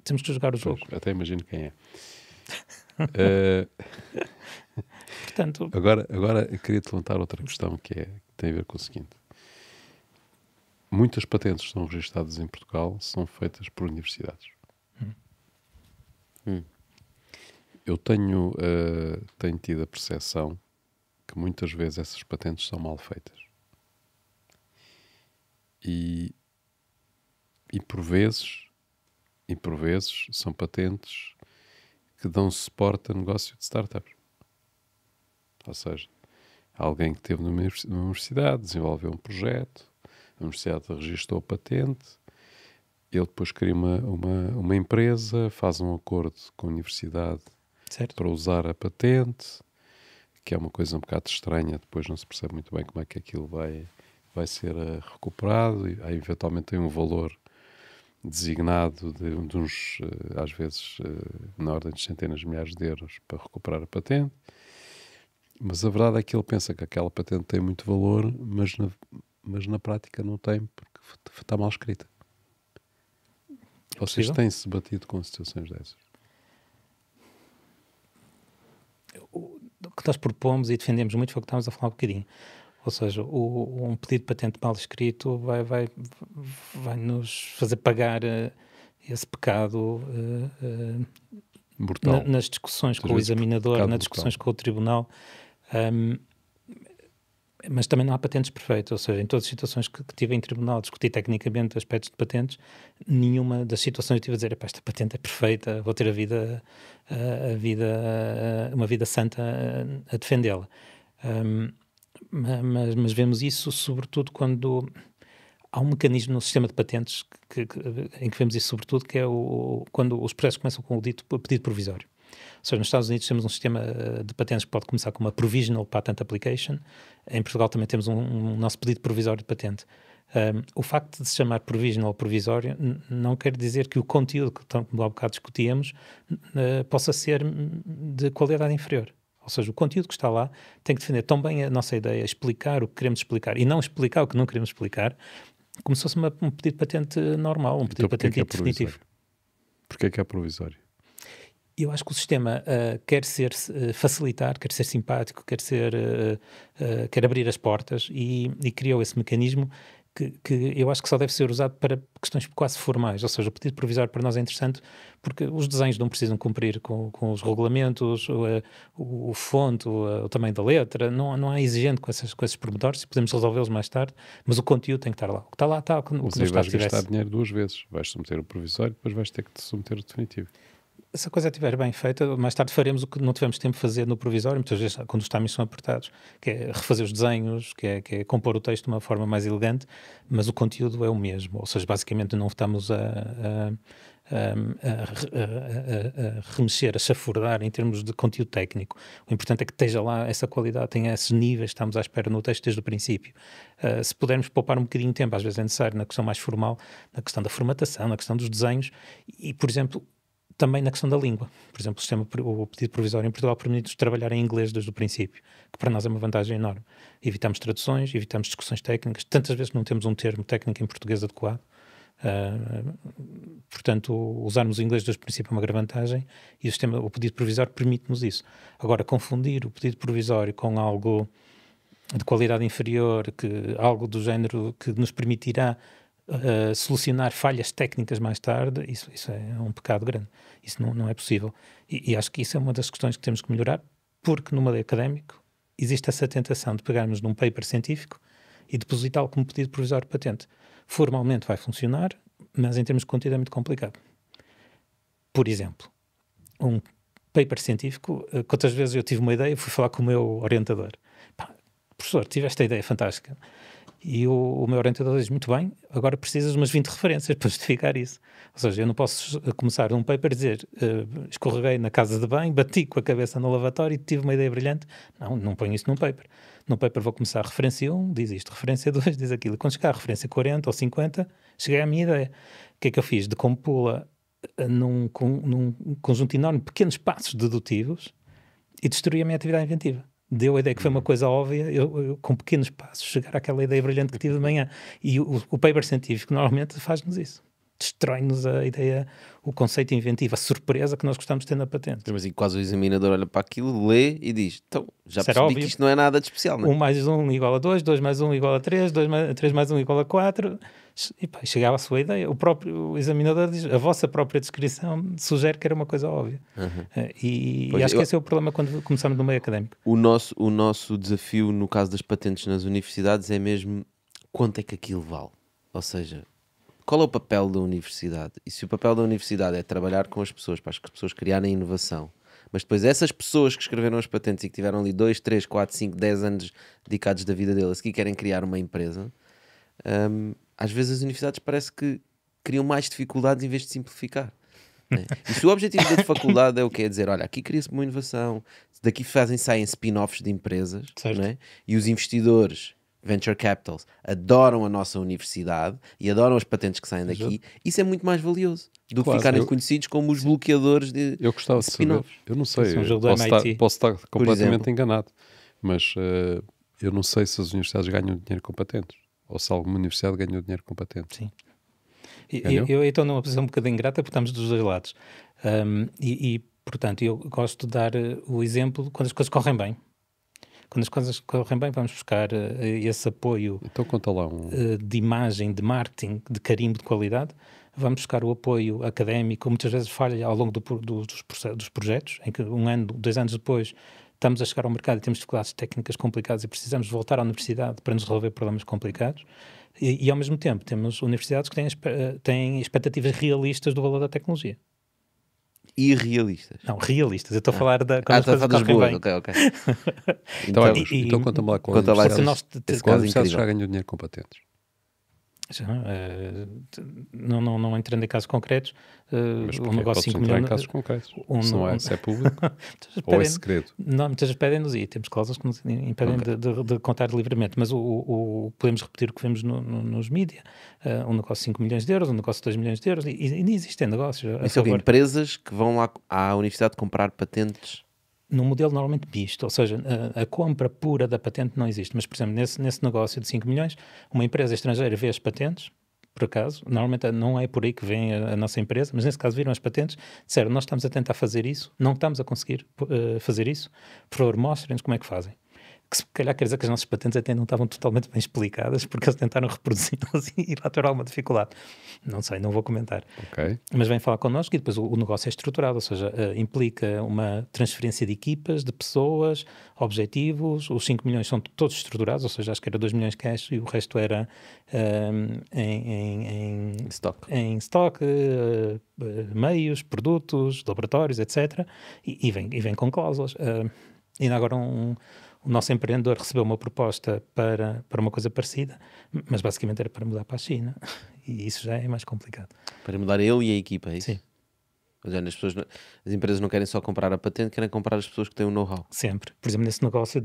Temos que jogar o jogo. Pois, até imagino quem é. Portanto, agora eu queria te levantar outra questão que tem a ver com o seguinte. muitas patentes que são registadas em Portugal são feitas por universidades. Eu tenho tido a percepção que muitas vezes essas patentes são mal feitas. E por vezes são patentes que dão suporte a negócio de startups. Ou seja, alguém que esteve numa universidade, desenvolveu um projeto, a universidade registrou a patente, ele depois cria uma empresa, faz um acordo com a universidade, certo, para usar a patente, que é uma coisa um bocado estranha, depois não se percebe muito bem como é que aquilo vai ser recuperado, e aí eventualmente tem um valor designado de uns, às vezes, na ordem de centenas de milhares de euros para recuperar a patente. Mas a verdade é que ele pensa que aquela patente tem muito valor, mas na prática não tem, porque está mal escrita. Vocês têm-se batido com situações dessas? O que nós propomos e defendemos muito foi o que estávamos a falar um bocadinho. Ou seja, um pedido de patente mal escrito vai nos fazer pagar esse pecado mortal. Nas discussões com o examinador, nas discussões com o tribunal. Mas também não há patentes perfeitas, ou seja, em todas as situações que tive em tribunal, discutir tecnicamente aspectos de patentes, nenhuma das situações eu tive a dizer, esta patente é perfeita, vou ter uma vida santa a defendê-la. Mas vemos isso sobretudo quando há um mecanismo no sistema de patentes em que vemos isso sobretudo, que é quando os processos começam com o dito pedido provisório. Ou seja, nos Estados Unidos temos um sistema de patentes que pode começar com uma Provisional Patent Application. Em Portugal também temos um nosso pedido provisório de patente. O facto de se chamar provisional ou provisório não quer dizer que o conteúdo que há bocado discutíamos possa ser de qualidade inferior. Ou seja, o conteúdo que está lá tem que defender tão bem a nossa ideia, explicar o que queremos explicar e não explicar o que não queremos explicar, como se fosse um pedido de patente normal, um pedido de patente definitivo. Porquê é que é provisório? Eu acho que o sistema quer facilitar, quer ser simpático, quer abrir as portas e criou esse mecanismo que eu acho que só deve ser usado para questões quase formais. Ou seja, o pedido provisório para nós é interessante porque os desenhos não precisam cumprir com os regulamentos, o fonte, o tamanho da letra, não há exigente com esses pormenores, podemos resolvê-los mais tarde, mas o conteúdo tem que estar lá. O que está lá está, o que não está. Mas aí vais gastar dinheiro duas vezes. Vais submeter o provisório e depois vais ter que te submeter o definitivo. Se a coisa estiver bem feita, mais tarde faremos o que não tivemos tempo de fazer no provisório, muitas vezes quando os timings são apertados, que é refazer os desenhos, que é compor o texto de uma forma mais elegante, mas o conteúdo é o mesmo. Ou seja, basicamente não estamos a remexer, a chafurdar em termos de conteúdo técnico. O importante é que esteja lá essa qualidade, tenha esses níveis, estamos à espera no texto desde o princípio. Se pudermos poupar um bocadinho de tempo, às vezes é necessário, na questão mais formal, na questão da formatação, na questão dos desenhos e, por exemplo, também na questão da língua. Por exemplo, o pedido provisório em Portugal permite-nos trabalhar em inglês desde o princípio, que para nós é uma vantagem enorme. Evitamos traduções, evitamos discussões técnicas, tantas vezes que não temos um termo técnico em português adequado. Portanto, usarmos o inglês desde o princípio é uma grande vantagem e o pedido provisório permite-nos isso. Agora, confundir o pedido provisório com algo de qualidade inferior, algo do género que nos permitirá solucionar falhas técnicas mais tarde, isso é um pecado grande. Isso não é possível. E acho que isso é uma das questões que temos que melhorar, porque no meio académico existe essa tentação de pegarmos num paper científico e depositá-lo como pedido provisório de patente. Formalmente vai funcionar, mas em termos de conteúdo é muito complicado. Por exemplo, um paper científico, quantas vezes eu tive uma ideia, fui falar com o meu orientador. Professor, tive esta ideia fantástica. E o meu orientador diz, muito bem, agora precisas de umas 20 referências para justificar isso. Ou seja, eu não posso começar um paper a dizer escorreguei na casa de banho, bati com a cabeça no lavatório e tive uma ideia brilhante. Não ponho isso num paper. Num paper vou começar a referência 1, diz isto, referência 2, diz aquilo. Quando chegar a referência 40 ou 50, cheguei à minha ideia. O que é que eu fiz? Decompô-la num conjunto enorme de pequenos passos dedutivos e destruí a minha atividade inventiva. Deu a ideia que foi uma coisa óbvia, eu com pequenos passos chegar àquela ideia brilhante que tive de manhã. E o paper científico normalmente faz-nos isso. destrói-nos a ideia, o conceito inventivo, a surpresa que nós gostamos de ter na patente. Mas e quase o examinador olha para aquilo, lê e diz, então, já Isso era percebi óbvio. que isto não é nada de especial, não é? 1 mais 1 igual a 2, 2 mais 1 igual a 3, 3 mais 1 igual a 4, e pá, chegava a sua ideia. O próprio examinador diz, a vossa própria descrição sugere que era uma coisa óbvia. E acho que esse é o problema quando começamos no meio académico. O nosso desafio no caso das patentes nas universidades é mesmo quanto é que aquilo vale. Ou seja, qual é o papel da universidade? E se o papel da universidade é trabalhar com as pessoas para as pessoas criarem inovação, mas depois essas pessoas que escreveram as patentes e que tiveram ali 2, 3, 4, 5, 10 anos dedicados da vida deles que querem criar uma empresa, às vezes as universidades parece que criam mais dificuldades em vez de simplificar. Né? E se o objetivo da faculdade é o que é dizer, olha, aqui cria-se uma inovação, daqui saem spin-offs de empresas, né? E os investidores, venture capitals, adoram a nossa universidade e adoram as patentes que saem daqui, isso é muito mais valioso do que ficarem conhecidos como os bloqueadores de Eu gostava de saber, eu não sei, posso estar completamente enganado, mas eu não sei se as universidades ganham dinheiro com patentes, ou se alguma universidade ganhou dinheiro com patentes. Sim. Eu estou numa posição um bocadinho ingrata porque estamos dos dois lados. Portanto, eu gosto de dar o exemplo quando as coisas correm bem. Quando as coisas correm bem, vamos buscar esse apoio então, conta lá de imagem, de marketing, de carimbo de qualidade. Vamos buscar o apoio académico, muitas vezes falha ao longo dos projetos, em que 1 ano, 2 anos depois, estamos a chegar ao mercado e temos dificuldades técnicas complicadas e precisamos voltar à universidade para nos resolver problemas complicados. E ao mesmo tempo, temos universidades que têm expectativas realistas do valor da tecnologia. Irrealistas. Não, realistas. Eu estou a falar da... Quando estou a falar das boas, ok. Então conta-me lá com as universidades já ganham dinheiro com patentes. Não entrando em casos concretos, mas um negócio de 5 milhões... em casos concretos, se é público ou é segredo. Não, muitas vezes pedem-nos e temos cláusulas que nos impedem de contar livremente, mas podemos repetir o que vemos nos mídias, um negócio de 5 milhões de euros, um negócio de 2 milhões de euros, e existem negócios. Isso é empresas que vão à universidade comprar patentes... Num modelo normalmente misto, ou seja, a compra pura da patente não existe, mas, por exemplo, nesse negócio de 5 milhões, uma empresa estrangeira vê as patentes, por acaso, normalmente não é por aí que vem a nossa empresa, mas nesse caso viram as patentes, disseram, nós estamos a tentar fazer isso, não estamos a conseguir fazer isso, por favor, mostrem-nos como é que fazem. Que se calhar quer dizer que as nossas patentes até não estavam totalmente bem explicadas, porque eles tentaram reproduzi-las e lá terá alguma dificuldade. Não sei, não vou comentar. Okay. Mas vem falar connosco e depois o negócio é estruturado, ou seja, implica uma transferência de equipas, de pessoas, objetivos, os 5 milhões são todos estruturados, ou seja, acho que era 2 milhões cash e o resto era em stock, meios, produtos, laboratórios, etc. E vem com cláusulas. Ainda agora o nosso empreendedor recebeu uma proposta para uma coisa parecida, mas basicamente era para mudar para a China. E isso já é mais complicado. Para mudar ele e a equipa, é isso? Sim. As empresas não querem só comprar a patente, querem comprar as pessoas que têm o know-how. Sempre. Por exemplo, nesse negócio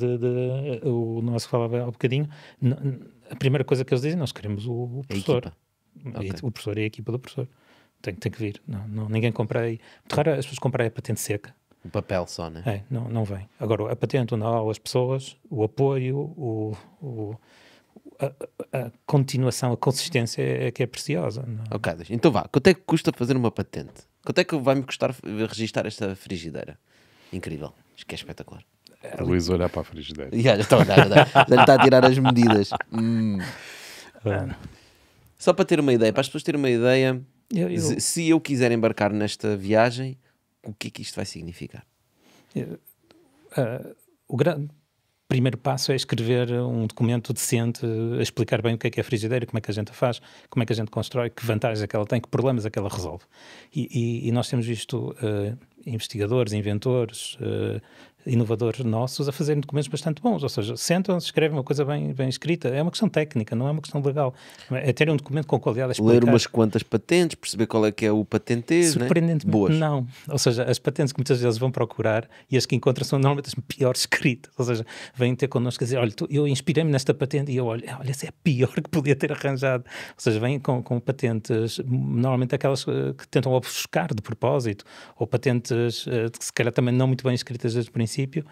o nosso que falava há um bocadinho, a primeira coisa que eles dizem, nós queremos o professor. O professor e a equipa do professor. Tem que vir. Ninguém compra aí. Muito raro as pessoas comprarem a patente seca. O papel só, né? Não vem. Agora, a patente, o know-how, as pessoas, o apoio, a continuação, a consistência é que é preciosa. Não? Ok, então vá. Quanto é que custa fazer uma patente? Quanto é que vai-me custar registar esta frigideira? Incrível. Isto que é espetacular. O Luís olhar para a frigideira. Já está a olhar, já lhe está a tirar as medidas. Só para ter uma ideia, para as pessoas terem uma ideia, se eu quiser embarcar nesta viagem, o que é que isto vai significar? O primeiro passo é escrever um documento decente, a explicar bem o que é a frigideira, como é que a gente a faz, como é que a gente constrói, que vantagens é que ela tem, que problemas é que ela resolve. E nós temos visto investigadores, inventores, inovadores nossos a fazerem documentos bastante bons, ou seja, sentam-se, escrevem uma coisa bem escrita. É uma questão técnica, não é uma questão legal. É ter um documento com qualidade a explicar. Ler umas quantas patentes, perceber qual é que é o patentez, surpreendentemente, boas. Não. Ou seja, as patentes que muitas vezes vão procurar e as que encontram são normalmente as piores escritas. Ou seja, vêm ter connosco a dizer, olha, eu inspirei-me nesta patente e eu olha, essa é a pior que podia ter arranjado. Ou seja, vêm com patentes, normalmente aquelas que tentam ofuscar de propósito, ou patentes que se calhar também não muito bem escritas desde o princípio, princípio,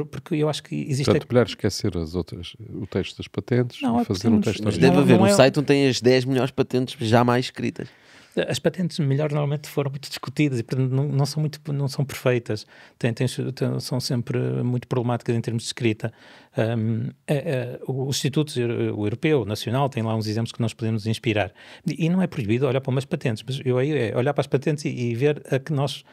porque eu acho que existe... Portanto, melhor esquecer o texto das patentes e fazer um texto Mas original. deve haver um site onde tem as 10 melhores patentes jamais escritas. As patentes melhor normalmente foram muito discutidas e portanto não são perfeitas, são sempre muito problemáticas em termos de escrita. Os institutos, o europeu, o nacional, tem lá uns exemplos que nós podemos inspirar. E não é proibido olhar para umas patentes, mas olhar para as patentes e ver a que nós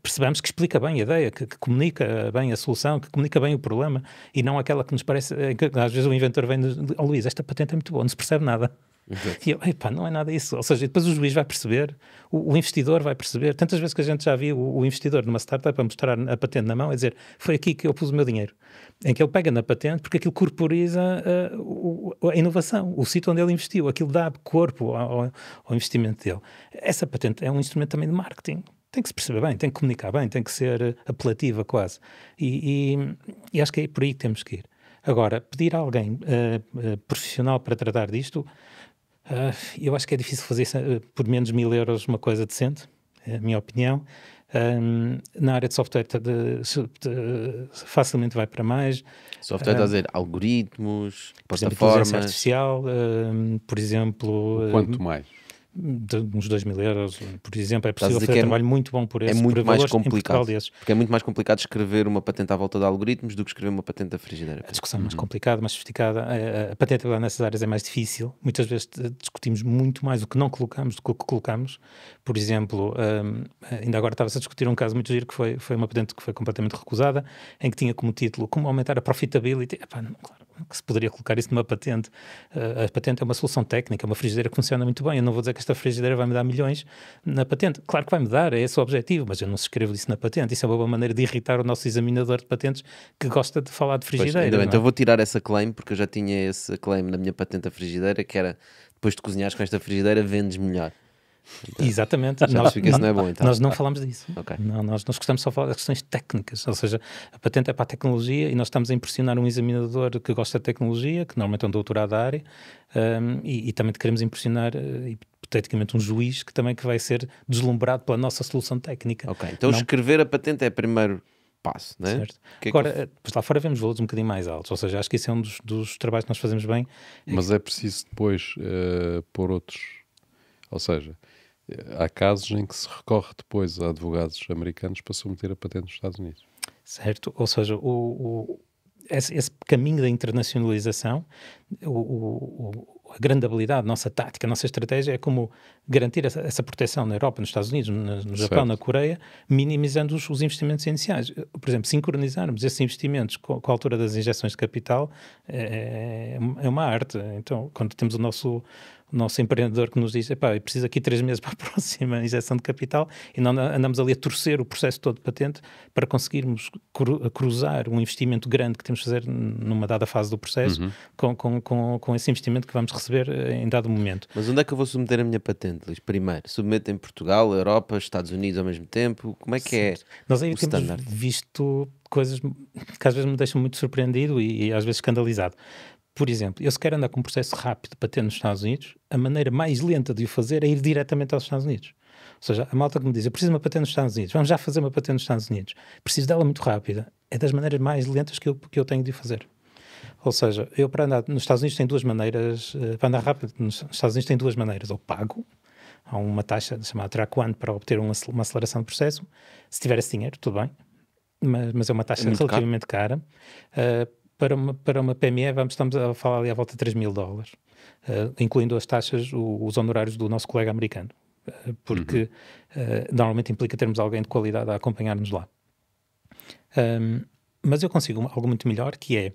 percebamos que explica bem a ideia, que comunica bem a solução, que comunica bem o problema, e não aquela que nos parece, que às vezes o inventor vem e diz, Luís, esta patente é muito boa, não se percebe nada. E eu, não é nada isso. Ou seja, depois o juiz vai perceber, o investidor vai perceber. Tantas vezes que a gente já viu o investidor numa startup a mostrar a patente na mão e dizer, foi aqui que eu pus o meu dinheiro. Em que ele pega na patente porque aquilo corporiza a inovação, o sítio onde ele investiu, aquilo dá corpo ao investimento dele. Essa patente é um instrumento também de marketing. Tem que se perceber bem, tem que comunicar bem, tem que ser apelativa quase. E acho que é por aí que temos que ir. Agora, pedir a alguém profissional para tratar disto, eu acho que é difícil fazer por menos de 1.000 euros uma coisa decente, é a minha opinião. Na área de software facilmente vai para mais. Software está a dizer algoritmos, por exemplo, plataformas. inteligência artificial, por exemplo... Quanto mais? De uns 2.000 euros, por exemplo, é possível fazer trabalho muito bom por esse. É muito mais complicado, desses. porque é muito mais complicado escrever uma patente à volta de algoritmos do que escrever uma patente da frigideira. A discussão é mais complicada, mais sofisticada, a patente nessas áreas é mais difícil, muitas vezes discutimos muito mais o que não colocamos do que o que colocamos. Por exemplo, ainda agora estava-se a discutir um caso muito giro que foi uma patente que foi completamente recusada, em que tinha como título como aumentar a profitability. Claro que se poderia colocar isso numa patente. A patente é uma solução técnica, uma frigideira que funciona muito bem. Eu não vou dizer que esta frigideira vai me dar milhões na patente. Claro que vai me dar, é esse o objetivo, mas eu não escrevo isso na patente. Isso é uma boa maneira de irritar o nosso examinador de patentes que gosta de falar de frigideira. Pois, ainda bem, então eu vou tirar essa claim, porque eu já tinha esse claim na minha patente da frigideira, que era, depois de cozinhares com esta frigideira, vendes melhor. Então, exatamente. isso não é bom, então. Nós não falamos disso. Okay. Não, nós gostamos só de falar das questões técnicas, ou seja, a patente é para a tecnologia e nós estamos a impressionar um examinador que gosta de tecnologia, que normalmente é um doutorado da área, e também queremos impressionar, hipoteticamente, um juiz que vai ser deslumbrado pela nossa solução técnica. Ok, então escrever a patente é o primeiro passo, não é? Certo. Agora, depois lá fora vemos valores um bocadinho mais altos, ou seja, acho que isso é um dos trabalhos que nós fazemos bem. Mas é preciso depois pôr outros, ou seja, há casos em que se recorre depois a advogados americanos para submeter a patente dos Estados Unidos. Certo, ou seja, esse caminho da internacionalização, a grande habilidade, a nossa tática, a nossa estratégia é como garantir essa proteção na Europa, nos Estados Unidos, no Japão, certo, na Coreia, minimizando os investimentos iniciais. Por exemplo, sincronizarmos esses investimentos com a altura das injeções de capital é uma arte. Então, quando temos o nosso empreendedor que nos diz, eu preciso aqui 3 meses para a próxima injeção de capital, e não andamos ali a torcer o processo todo de patente para conseguirmos cruzar um investimento grande que temos de fazer numa dada fase do processo com esse investimento que vamos receber em dado momento. Mas onde é que eu vou submeter a minha patente, Luís? Primeiro, submeto em Portugal, Europa, Estados Unidos ao mesmo tempo? Como é que é Nós aí o temos standard? Visto coisas que às vezes me deixam muito surpreendido e às vezes escandalizado. Por exemplo, eu se quero andar com um processo rápido de patente nos Estados Unidos, a maneira mais lenta de o fazer é ir diretamente aos Estados Unidos. Ou seja, a malta que me diz, eu preciso de uma patente nos Estados Unidos, vamos já fazer uma patente nos Estados Unidos, preciso dela muito rápida, é das maneiras mais lentas que eu tenho de o fazer. Ou seja, eu para andar nos Estados Unidos tem duas maneiras, para andar rápido nos Estados Unidos tem duas maneiras, ou pago, há uma taxa chamada track one para obter uma aceleração de processo, se tiver esse dinheiro, tudo bem, mas é uma taxa relativamente cara. Para uma PME, estamos a falar ali à volta de $3.000, incluindo as taxas, os honorários do nosso colega americano, porque normalmente implica termos alguém de qualidade a acompanhar-nos lá. Mas eu consigo algo muito melhor, que é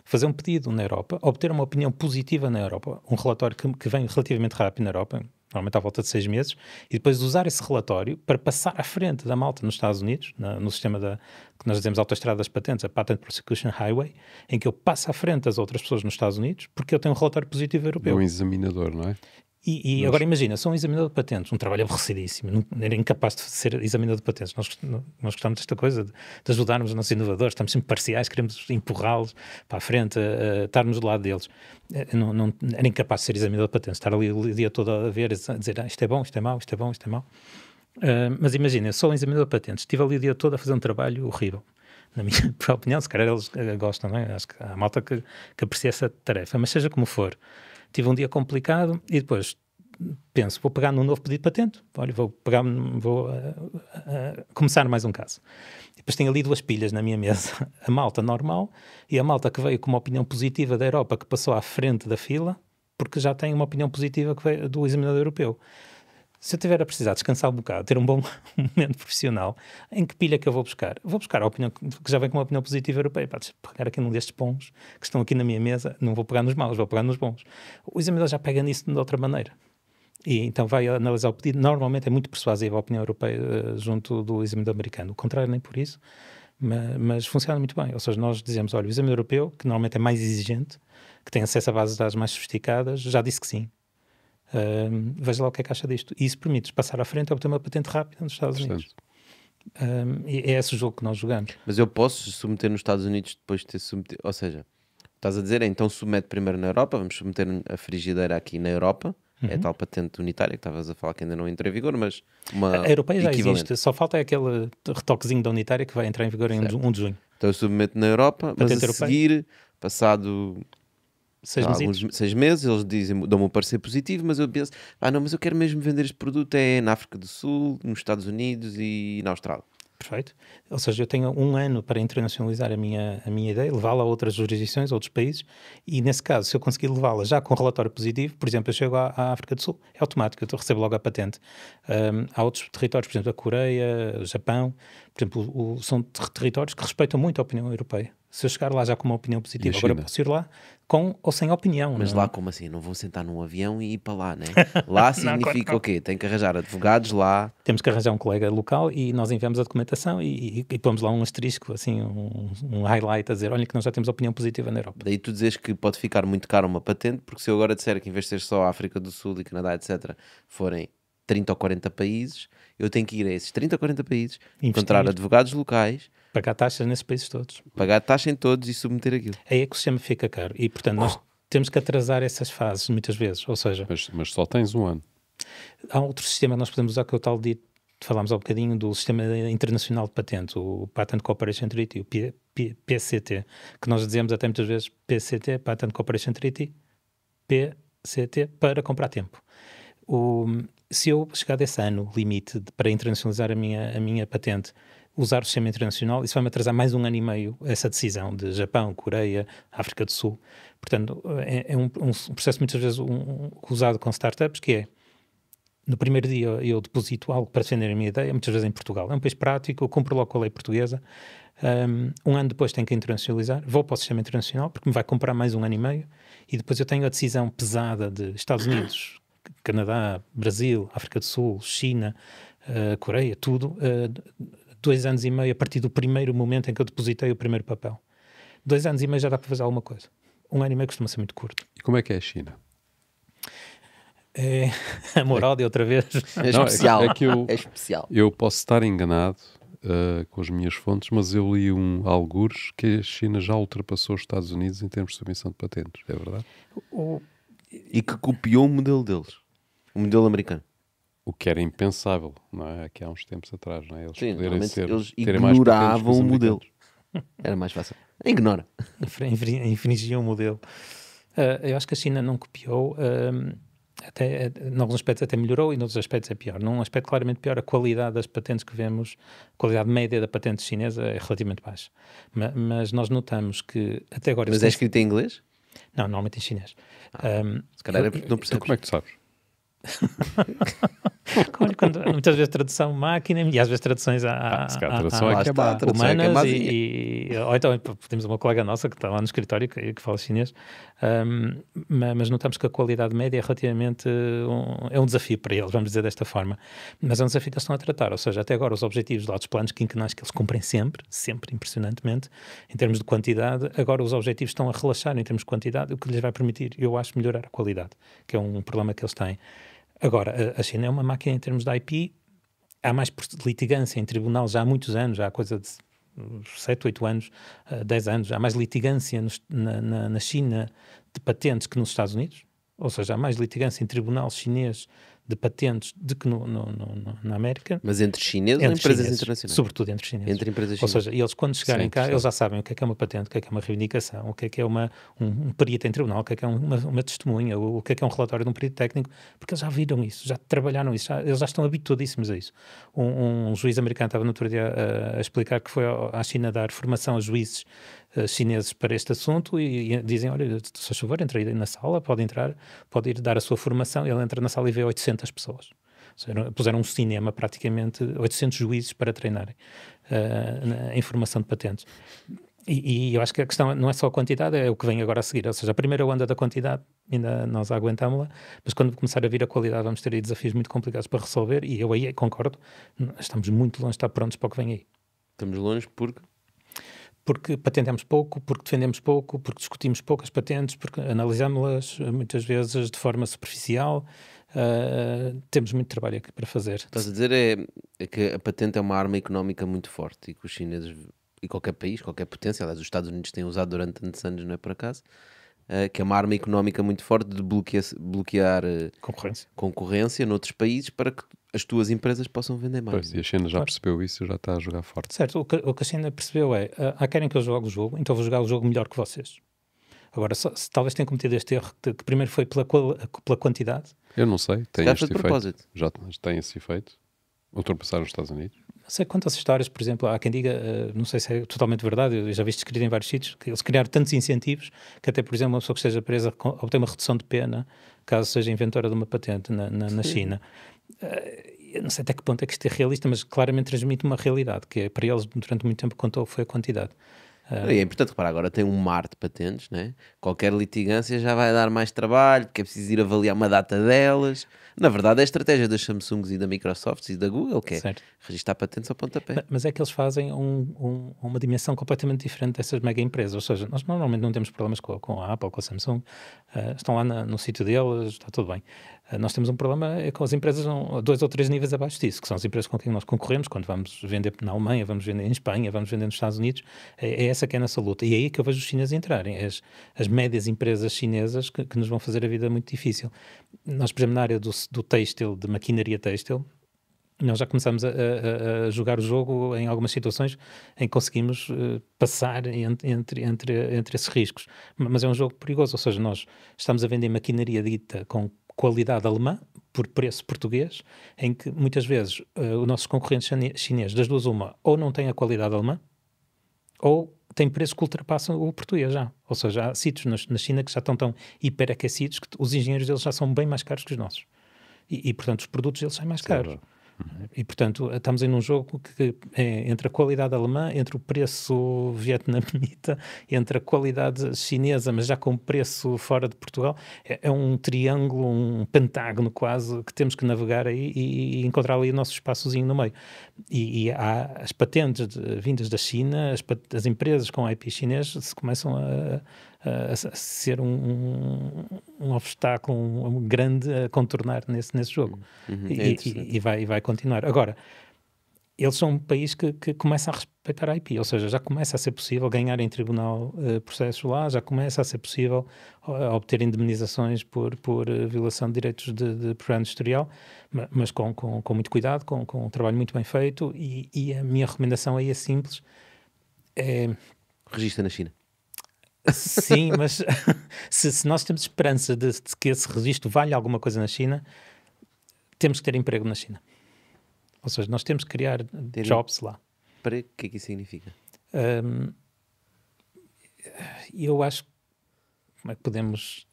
fazer um pedido na Europa, obter uma opinião positiva na Europa, um relatório que vem relativamente rápido na Europa, normalmente à volta de 6 meses, e depois usar esse relatório para passar à frente da malta nos Estados Unidos, no sistema que nós dizemos autoestrada das patentes, a Patent Prosecution Highway, em que eu passo à frente das outras pessoas nos Estados Unidos, porque eu tenho um relatório positivo europeu. Um examinador, não é? E agora imagina, sou um examinador de patentes, um trabalho aborrecidíssimo, era incapaz de ser examinador de patentes. Nós gostamos desta coisa de ajudarmos os nossos inovadores, estamos sempre parciais, queremos empurrá-los para a frente, estarmos do lado deles. Era incapaz de ser examinador de patentes, estar ali o dia todo a ver, a dizer isto é bom, isto é mau, isto é bom, isto é mau. Mas imagina, eu sou um examinador de patentes, estive ali o dia todo a fazer um trabalho horrível. Na minha opinião, se calhar eles gostam, não é? Acho que há malta que aprecia essa tarefa, mas seja como for, tive um dia complicado e depois penso, vou pegar num novo pedido de patente, olha, vou começar mais um caso. E depois tenho ali 2 pilhas na minha mesa, a malta normal e a malta que veio com uma opinião positiva da Europa, que passou à frente da fila, porque já tem uma opinião positiva que veio do examinador europeu. Se eu tiver a precisar descansar um bocado, ter um bom momento profissional, em que pilha que eu vou buscar? Vou buscar a opinião que já vem com uma opinião positiva europeia. Deixa eu pegar aqui num destes bons que estão aqui na minha mesa, não vou pegar nos maus, vou pegar nos bons. O examinador já pega nisso de outra maneira. E então vai analisar o pedido. Normalmente é muito persuasiva a opinião europeia junto do examinador americano. O contrário, nem por isso, mas funciona muito bem. Ou seja, nós dizemos, olha, o examinador europeu, que normalmente é mais exigente, que tem acesso a bases de dados mais sofisticadas, já disse que sim. Veja lá o que é que acha disto. E isso permite passar à frente a obter uma patente rápida nos Estados Unidos. E é esse o jogo que nós jogamos. Mas eu posso submeter nos Estados Unidos depois de ter submetido, ou seja, estás a dizer, então submete primeiro na Europa, vamos submeter a frigideira aqui na Europa, é a tal patente unitária que estavas a falar que ainda não entrou em vigor, mas a europeia já existe, só falta aquele retoquezinho da unitária que vai entrar em vigor em 1 de junho. Então eu submeto na Europa, mas a seguir, passado 6 meses, eles dão-me um parecer positivo, mas eu penso, não, mas eu quero mesmo vender este produto na África do Sul, nos Estados Unidos e na Austrália. Perfeito. Ou seja, eu tenho 1 ano para internacionalizar a minha ideia, levá-la a outras jurisdições, a outros países, e nesse caso, se eu conseguir levá-la já com relatório positivo, por exemplo, eu chego à África do Sul, é automático, eu recebo logo a patente. Há outros territórios, por exemplo, a Coreia, o Japão, por exemplo, são territórios que respeitam muito a opinião europeia. Se eu chegar lá já com uma opinião positiva, agora eu posso ir lá com ou sem opinião. Mas lá como assim? Não vou sentar num avião e ir para lá, né? Lá significa o quê? Tem que arranjar advogados lá. Temos que arranjar um colega local e nós enviamos a documentação e pomos lá um asterisco, assim, um highlight a dizer, olha que nós já temos opinião positiva na Europa. Daí tu dizes que pode ficar muito caro uma patente, porque se eu agora disser que em vez de ser só a África do Sul e Canadá, etc., forem 30 ou 40 países, eu tenho que ir a esses 30 ou 40 países, encontrar advogados locais, pagar taxas nesses países todos. Pagar taxa em todos e submeter aquilo. Aí é que o sistema fica caro. E, portanto, nós temos que atrasar essas fases muitas vezes. Ou seja... Mas só tens 1 ano. Há outro sistema que nós podemos usar, que é o tal de... Falámos há um bocadinho do Sistema Internacional de Patentes, o Patent Cooperation Treaty, o PCT, que nós dizemos até muitas vezes PCT, Patent Cooperation Treaty, PCT, para comprar tempo. Se eu chegar desse ano limite para internacionalizar a minha patente, usar o sistema internacional, isso vai-me atrasar mais 1 ano e meio essa decisão de Japão, Coreia, África do Sul. Portanto, é um processo muitas vezes usado com startups, que é, no primeiro dia eu deposito algo para defender a minha ideia, muitas vezes em Portugal. É um país prático, eu cumpro logo com a lei portuguesa. 1 ano depois tenho que internacionalizar, vou para o sistema internacional, porque me vai comprar mais 1 ano e meio, e depois eu tenho a decisão pesada de Estados Unidos, Canadá, Brasil, África do Sul, China, Coreia, tudo... 2 anos e meio a partir do primeiro momento em que eu depositei o primeiro papel. 2 anos e meio já dá para fazer alguma coisa. 1 ano e meio costuma ser muito curto. E como é que é a China? É amor-ódio outra vez. É especial. É especial. Eu posso estar enganado com as minhas fontes, mas eu li algures que a China já ultrapassou os Estados Unidos em termos de submissão de patentes. É verdade? E que copiou o modelo deles. O modelo americano. O que era impensável, não é? Aqui há uns tempos atrás, não é? Eles Sim, poderem eles terem mais ignoravam o modelo. Era mais fácil. Ignora. Infringiam o modelo. Eu acho que a China não copiou, até, em alguns aspectos até melhorou e em outros aspectos é pior. Num aspecto claramente pior, a qualidade das patentes que vemos, a qualidade média da patente chinesa é relativamente baixa. Mas nós notamos que até agora... Mas é escrito em inglês? Não, normalmente em chinês. Se calhar é porque não percebes. Então como é que tu sabes? Muitas vezes tradução máquina e às vezes traduções tradução é que é má. Humanas ou então temos uma colega nossa que está lá no escritório que fala chinês, mas notamos que a qualidade média é relativamente é um desafio para eles, vamos dizer desta forma, mas é um desafio que eles estão a tratar, ou seja, até agora os objetivos lá dos planos quinquenais que eles cumprem sempre impressionantemente, em termos de quantidade, agora os objetivos estão a relaxar em termos de quantidade, o que lhes vai permitir, eu acho, melhorar a qualidade, que é um problema que eles têm. Agora, a China é uma máquina em termos de IP, há mais litigância em tribunal já há muitos anos, já há coisa de 7, 8 anos, 10 anos, há mais litigância na China de patentes que nos Estados Unidos, ou seja, há mais litigância em tribunal chinês de patentes na América. Mas entre chineses ou empresas internacionais? Sobretudo entre chineses. Entre empresas Ou chinesas. seja, eles quando chegarem cá, eles já sabem o que é uma patente, o que é uma reivindicação, o que é um perito em tribunal, o que é uma testemunha, o que é um relatório de um perito técnico, porque eles já viram isso, já trabalharam isso, eles já estão habituadíssimos a isso. Um juiz americano estava no outro dia a explicar que foi à China dar formação a juízes chineses para este assunto e dizem, olha, se faz favor, entra aí na sala, pode entrar, pode ir dar a sua formação. Ele entra na sala e vê 800 pessoas. Ou seja, puseram um cinema, praticamente 800 juízes para treinarem em formação de patentes. E eu acho que a questão não é só a quantidade, é o que vem agora a seguir. Ou seja, a primeira onda da quantidade, ainda nós aguentámos-la, mas quando começar a vir a qualidade vamos ter aí desafios muito complicados para resolver e eu aí concordo, estamos muito longe de estar prontos para o que vem aí. Estamos longe porque patentamos pouco, porque defendemos pouco, porque discutimos poucas patentes, porque analisámos-las muitas vezes de forma superficial. Temos muito trabalho aqui para fazer. Estás a dizer é que a patente é uma arma económica muito forte e que os chineses e qualquer país, qualquer potência, aliás, os Estados Unidos têm usado durante tantos anos, não é por acaso, que é uma arma económica muito forte de bloquear concorrência noutros países para que as tuas empresas possam vender mais. Pois, e a China já percebeu isso e já está a jogar forte. Certo, o que a China percebeu é, querem que eu jogue o jogo, então vou jogar o jogo melhor que vocês. Agora, talvez tenham cometido este erro, que primeiro foi pela quantidade. Eu não sei, tem este efeito. Propósito. Já tem esse efeito. Ultrapassaram os Estados Unidos. Não sei quantas histórias, por exemplo, há quem diga, não sei se é totalmente verdade, eu já vi isto escrito em vários sítios, que eles criaram tantos incentivos que até, por exemplo, uma pessoa que esteja presa obtém uma redução de pena caso seja inventora de uma patente na China. Eu não sei até que ponto é que isto é realista, mas claramente transmite uma realidade, que é, para eles, durante muito tempo, contou foi a quantidade. E é importante reparar, agora tem um mar de patentes, né? Qualquer litigância já vai dar mais trabalho, porque é preciso ir avaliar uma data delas. Na verdade, é a estratégia das Samsungs e da Microsoft e da Google, que é registrar patentes ao pontapé. Mas é que eles fazem uma dimensão completamente diferente dessas mega empresas. Ou seja, nós normalmente não temos problemas com a Apple, com a Samsung, estão lá no sítio deles, está tudo bem. Nós temos um problema com as empresas 2 ou 3 níveis abaixo disso, que são as empresas com quem nós concorremos, quando vamos vender na Alemanha, vamos vender em Espanha, vamos vender nos Estados Unidos, é essa que é a nossa luta. E é aí que eu vejo os chineses entrarem, as médias empresas chinesas que nos vão fazer a vida muito difícil. Nós, por exemplo, na área do têxtil, de maquinaria têxtil, nós já começamos a jogar o jogo em algumas situações em que conseguimos passar entre esses riscos. Mas é um jogo perigoso, ou seja, nós estamos a vender maquinaria dita com qualidade alemã por preço português, em que muitas vezes os nossos concorrentes chineses, das duas uma, ou não têm a qualidade alemã, ou têm preços que ultrapassam o português já. Ou seja, há sítios na China que já estão tão hiperaquecidos que os engenheiros deles já são bem mais caros que os nossos. E portanto, os produtos deles saem mais caros. E, portanto, estamos em um jogo que é entre a qualidade alemã, entre o preço vietnamita, entre a qualidade chinesa, mas já com preço fora de Portugal. É um triângulo, um pentágono quase, que temos que navegar aí e encontrar ali o nosso espaçozinho no meio. E há as patentes vindas da China, as empresas com IP chinês se começam a ser um obstáculo um grande a contornar nesse jogo. E vai continuar. Agora, eles são um país que começa a respeitar a IP, ou seja, já começa a ser possível ganhar em tribunal processos lá, já começa a ser possível obter indemnizações por violação de direitos de propriedade industrial, mas com muito cuidado, com um trabalho muito bem feito, e a minha recomendação aí é simples. Registra na China. Sim, mas se nós temos esperança de que esse registro valha alguma coisa na China, temos que ter emprego na China. Ou seja, nós temos que criar jobs lá. Para o que é que isso significa? Eu acho... Como é que podemos...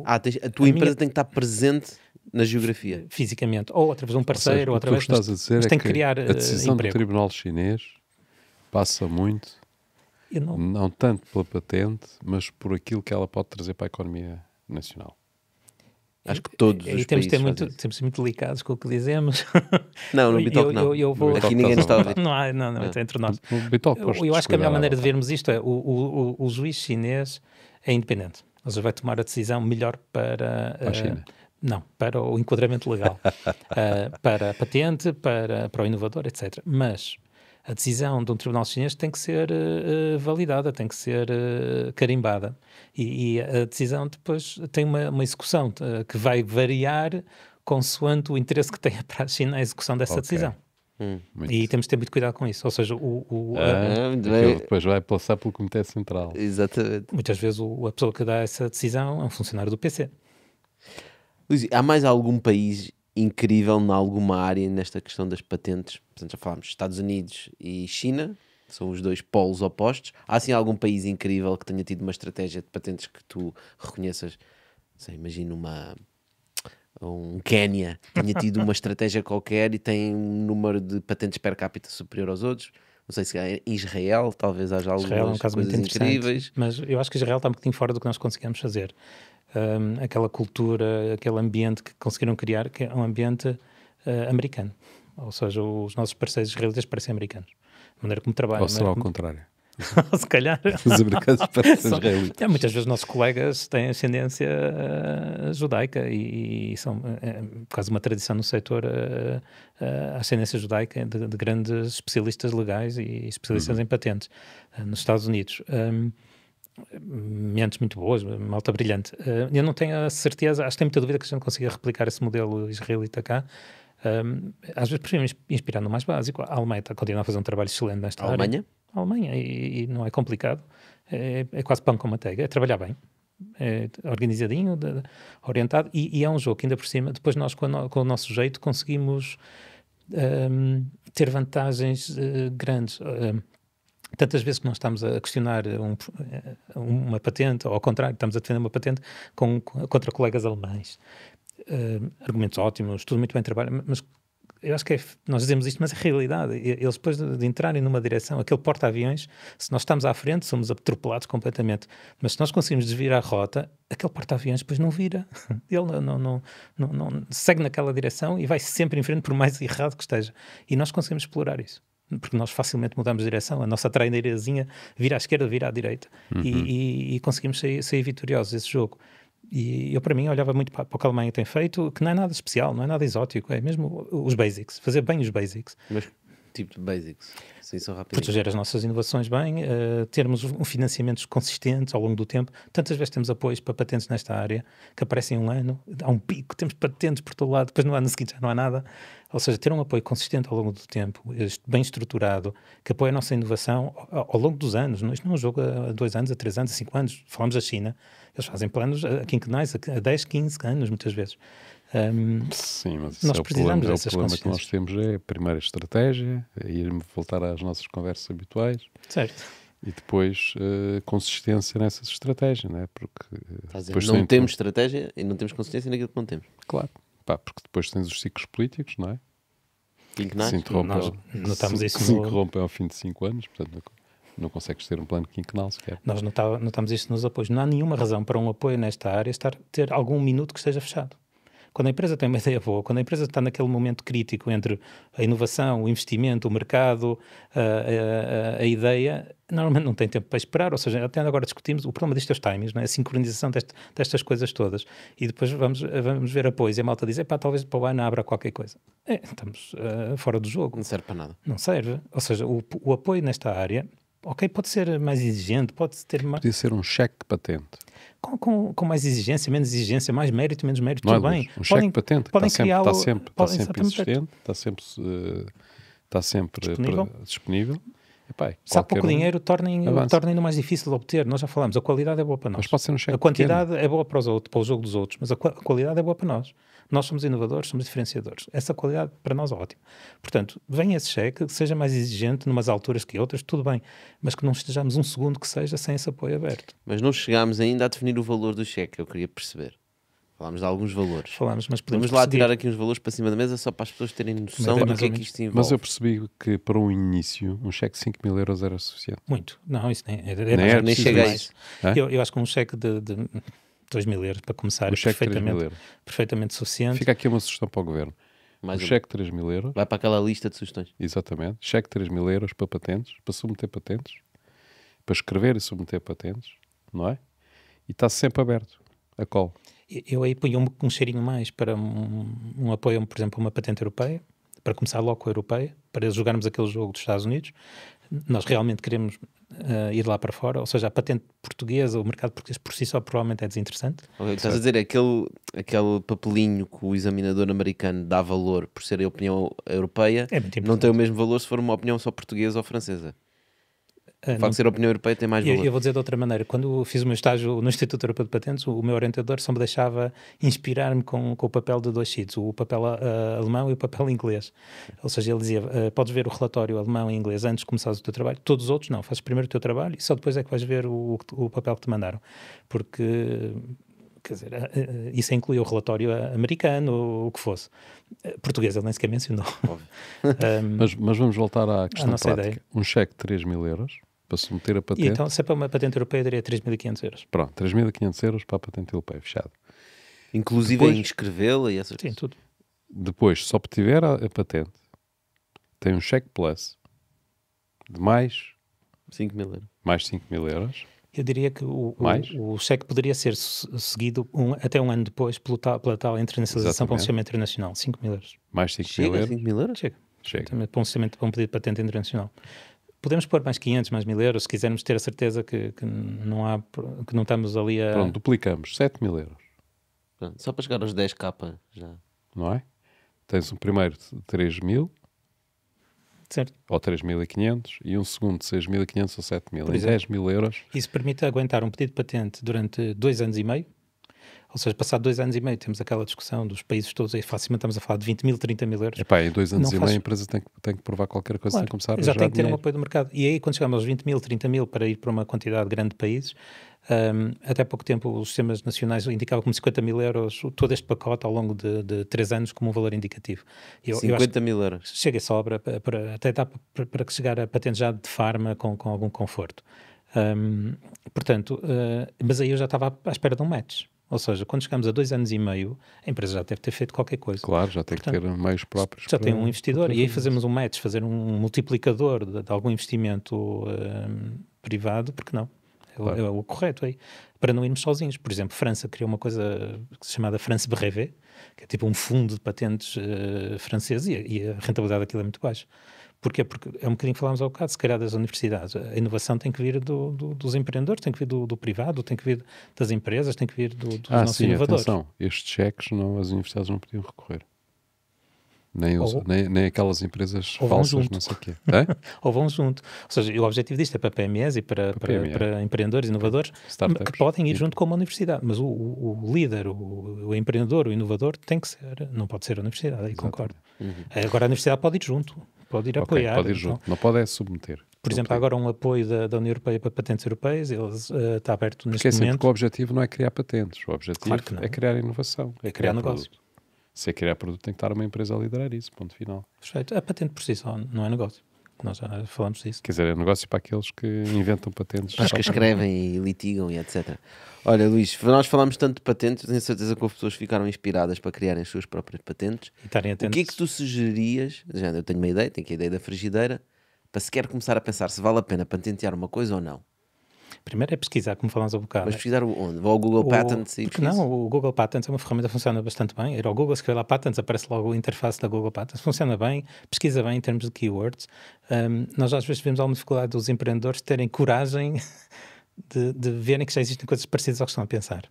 A tua empresa tem que estar presente na geografia. Fisicamente. Ou através de um parceiro, ou através... O que estás a dizer tem que criar a decisão emprego. do Tribunal Chinês passa muito... Não tanto pela patente, mas por aquilo que ela pode trazer para a economia nacional. Acho que todos os temos países temos de ser muito delicados com o que dizemos. Não, no Bitalk não. Aqui ninguém está a ouvir. Não, é entre nós. Eu acho que a melhor maneira de vermos isto é o juiz chinês é independente. Ou seja, vai tomar a decisão melhor para a China. Não, para o enquadramento legal. Para a patente, para o inovador, etc. Mas a decisão de um tribunal chinês tem que ser validada, tem que ser carimbada. E a decisão depois tem uma execução que vai variar consoante o interesse que tenha para a China a execução dessa decisão. E temos de ter muito cuidado com isso. Ou seja, depois vai passar pelo Comitê Central. Exatamente. Muitas vezes a pessoa que dá essa decisão é um funcionário do PC. Luís, há mais algum país incrível em alguma área nesta questão das patentes? Portanto, já falámos Estados Unidos e China, são os dois polos opostos. Há assim algum país incrível que tenha tido uma estratégia de patentes que tu reconheças? Não sei, imagina um Quénia tinha tido uma estratégia qualquer e tem um número de patentes per capita superior aos outros. Não sei se é Israel, talvez haja algumas coisas incríveis. Mas eu acho que Israel está um bocadinho fora do que nós conseguimos fazer. Aquela cultura, aquele ambiente que conseguiram criar, que é um ambiente americano. Ou seja, os nossos parceiros israelitas parecem americanos. A maneira como trabalham. Ou será ao contrário? Se calhar. Os americanos parecem israelitas. Muitas vezes os nossos colegas têm ascendência judaica e são quase uma tradição no setor a ascendência judaica de grandes especialistas legais e especialistas em patentes nos Estados Unidos. Mentes muito boas, malta brilhante. Eu não tenho a certeza, acho que tenho muita dúvida que a gente consiga replicar esse modelo israelita cá. Às vezes preferimos inspirar no mais básico. A Alemanha continua a fazer um trabalho excelente nesta área. A Alemanha, e não é complicado, é quase pão com manteiga, é trabalhar bem, é organizadinho, orientado, e é um jogo que ainda por cima, depois nós com o nosso jeito conseguimos ter vantagens grandes. Tantas vezes que nós estamos a questionar uma patente, ou ao contrário, estamos a defender uma patente contra colegas alemães. Argumentos ótimos, tudo muito bem trabalhado, mas eu acho que nós dizemos isto, mas é realidade. Eles depois de entrarem numa direção, aquele porta-aviões, se nós estamos à frente, somos atropelados completamente. Mas se nós conseguimos desviar a rota, aquele porta-aviões depois não vira. Ele não segue naquela direção e vai sempre em frente, por mais errado que esteja. E nós conseguimos explorar isso. Porque nós facilmente mudamos de direção, a nossa traineirazinha vira à esquerda, vira à direita. E conseguimos sair vitoriosos desse jogo. E eu, para mim, olhava muito para o que a Alemanha tem feito, que não é nada especial, não é nada exótico, é mesmo os basics, fazer bem os basics. Mas tipo de basics? Sim, são rápidos. Proteger as nossas inovações bem, termos financiamentos consistentes ao longo do tempo. Tantas vezes temos apoios para patentes nesta área, que aparecem um ano, há um pico, temos patentes por todo lado, depois no ano seguinte já não há nada. Ou seja, ter um apoio consistente ao longo do tempo, bem estruturado, que apoia a nossa inovação ao longo dos anos. Isto não é um jogo a 2 anos, a 3 anos, a 5 anos. Falamos da China, eles fazem planos quinquenais a 10, 15 anos, muitas vezes. Sim, mas nós precisamos dessas problema que nós temos é a primeira estratégia, ir voltar às nossas conversas habituais. Certo. E depois consistência nessas estratégias, não é? Porque não temos estratégia e não temos consistência naquilo que não temos. Claro. Porque depois tens os ciclos políticos, não é? Quinquenais? Se interrompem ao fim de 5 anos, portanto não consegues ter um plano quinquenal sequer. Nós notamos isto nos apoios. Não há nenhuma razão para um apoio nesta área ter algum minuto que esteja fechado. Quando a empresa tem uma ideia boa, quando a empresa está naquele momento crítico entre a inovação, o investimento, o mercado, a ideia, normalmente não tem tempo para esperar. Ou seja, até agora discutimos, o problema disto é os timings, não é? A sincronização destas coisas todas. E depois vamos ver apoios e a malta diz, talvez para o ano abra qualquer coisa. Estamos fora do jogo. Não serve para nada. Não serve. Ou seja, o apoio nesta área, pode ser mais exigente, Podia ser um cheque patente. Com mais exigência, menos exigência, mais mérito, menos mérito, não tudo bem. Um cheque patente podem está sempre existente, está sempre disponível. Se há pouco dinheiro, tornem-no mais difícil de obter. Nós já falamos, a qualidade é boa para nós. Mas pode ser um cheque a quantidade é boa para o jogo dos outros, mas a qualidade é boa para nós. Nós somos inovadores, somos diferenciadores. Essa qualidade para nós é ótima. Portanto, venha esse cheque, que seja mais exigente numas alturas que outras, tudo bem, mas que não estejamos um segundo que seja sem esse apoio aberto. Mas não chegámos ainda a definir o valor do cheque, eu queria perceber. Falámos de alguns valores. Mas podemos lá tirar aqui uns valores para cima da mesa só para as pessoas terem noção do que é que isto envolve. Mas eu percebi que para um início um cheque de 5 mil euros era suficiente. Muito. Não, isso nem chega a isso. Eu acho que um cheque de 2 mil euros para começar é perfeitamente suficiente. Fica aqui uma sugestão para o Governo. Cheque de 3 mil euros. Vai para aquela lista de sugestões. Exatamente. Cheque de 3 mil euros para patentes, para submeter patentes, para escrever e submeter patentes, não é? E está sempre aberto a call. Eu aí ponho um cheirinho mais para um apoio, por exemplo, a uma patente europeia. para começar logo com a europeia, para jogarmos aquele jogo dos Estados Unidos. Nós realmente queremos ir lá para fora, ou seja, a patente portuguesa, o mercado português por si só provavelmente é desinteressante. Okay, estás a dizer, aquele papelinho que o examinador americano dá valor por ser a opinião europeia, não tem o mesmo valor se for uma opinião só portuguesa ou francesa. O facto de ser a opinião europeia tem mais valor. Eu vou dizer de outra maneira. Quando fiz o meu estágio no Instituto Europeu de Patentes, o meu orientador só me deixava inspirar-me com o papel de 2 sheets, o papel alemão e o papel inglês. Ou seja, ele dizia, podes ver o relatório alemão e inglês antes de começares o teu trabalho. Todos os outros não, fazes primeiro o teu trabalho e só depois é que vais ver o papel que te mandaram. Porque... quer dizer, isso incluía o relatório americano, o que fosse. Português ele nem sequer mencionou. Mas vamos voltar à questão prática. Ideia. Um cheque de 3 mil euros para submeter a patente. E então, se é para uma patente europeia, daria 3.500 euros. Pronto, 3.500 euros para a patente europeia, fechado. Inclusive depois, em inscrevê-la e essas coisas. Sim, tudo. Depois, só obtiver a patente, tem um cheque plus de mais 5 mil euros. Mais 5 mil euros. Eu diria que o cheque poderia ser seguido até um ano depois pela tal internacionalização para um sistema internacional. 5 mil euros. Mais 5 mil euros? 5 mil euros? Chega. Para um pedido de patente internacional. Podemos pôr mais 500, mais 1.000 euros, se quisermos ter a certeza que não estamos ali a... Pronto, duplicamos. 7 mil euros. Pronto, só para chegar aos 10k já. Não é? Tens um primeiro de 3 mil. Certo. Ou 3.500 e um segundo de 6.500 ou 7.000. Em 10 mil euros. Isso permite aguentar um pedido de patente durante 2 anos e meio. Ou seja, passado 2 anos e meio temos aquela discussão dos países todos, aí facilmente estamos a falar de 20 mil, 30 mil euros. Epá, em 2 anos e meio a empresa tem que provar qualquer coisa, claro, tem que começar a já tem que ter dinheiro. um apoio do mercado. E aí quando chegamos aos 20 mil, 30 mil para ir para uma quantidade grande de países, até pouco tempo os sistemas nacionais indicavam como 50 mil euros todo este pacote ao longo de 3 anos como um valor indicativo. 50 mil euros. Chega e sobra, até dá para chegar a patente já de farma com algum conforto. Portanto, mas aí eu já estava à espera de um match. Ou seja, quando chegamos a 2 anos e meio, a empresa já deve ter feito qualquer coisa. Claro, já tem que ter meios próprios. Já tem um investidor. E aí fazemos um match, fazer um multiplicador de algum investimento privado, porque não? Claro. É o correto aí. Para não irmos sozinhos. Por exemplo, França criou uma coisa chamada France Brevet, que é tipo um fundo de patentes francês e a rentabilidade daquilo é muito baixa. Porquê? Porque é um bocadinho que falámos há bocado, se calhar das universidades. A inovação tem que vir dos empreendedores, tem que vir do privado, tem que vir das empresas, tem que vir dos nossos inovadores. Atenção, estes cheques as universidades não podiam recorrer. Nem aquelas empresas falsas, não sei o quê. Ou vão junto. Ou seja, o objetivo disto é para PMEs e para empreendedores, inovadores, que podem ir junto com uma universidade. Mas o líder, o empreendedor, o inovador, tem que ser, não pode ser a universidade, aí concordo. Agora a universidade pode ir junto. Pode ir apoiar. Pode ir junto, não pode submeter. Por exemplo, há agora um apoio da União Europeia para patentes europeias, está aberto neste momento. Porque o objetivo não é criar patentes, o objetivo é criar inovação, é criar negócio. Se é criar produto, tem que estar uma empresa a liderar isso, ponto final. Perfeito. A patente por si só não é negócio. Nós já falamos disso. Quer dizer, é negócio para aqueles que inventam patentes. Acho que escrevem e litigam e etc. Olha, Luís, nós falámos tanto de patentes, tenho certeza que houve pessoas que ficaram inspiradas para criarem as suas próprias patentes. E estarem atentos. O que é que tu sugeririas? Já, eu tenho uma ideia, tenho aqui a ideia da frigideira, para sequer começar a pensar se vale a pena patentear uma coisa ou não. Primeiro é pesquisar, como falámos há bocado. Mas pesquisar onde? Vou ao Google Patents e pesquiso? Não, o Google Patents é uma ferramenta que funciona bastante bem. Ir ao Google, escrever lá Patents, aparece logo a interface da Google Patents. Funciona bem, pesquisa bem em termos de keywords. Nós às vezes vemos alguma dificuldade dos empreendedores terem coragem de verem que já existem coisas parecidas ao que estão a pensar.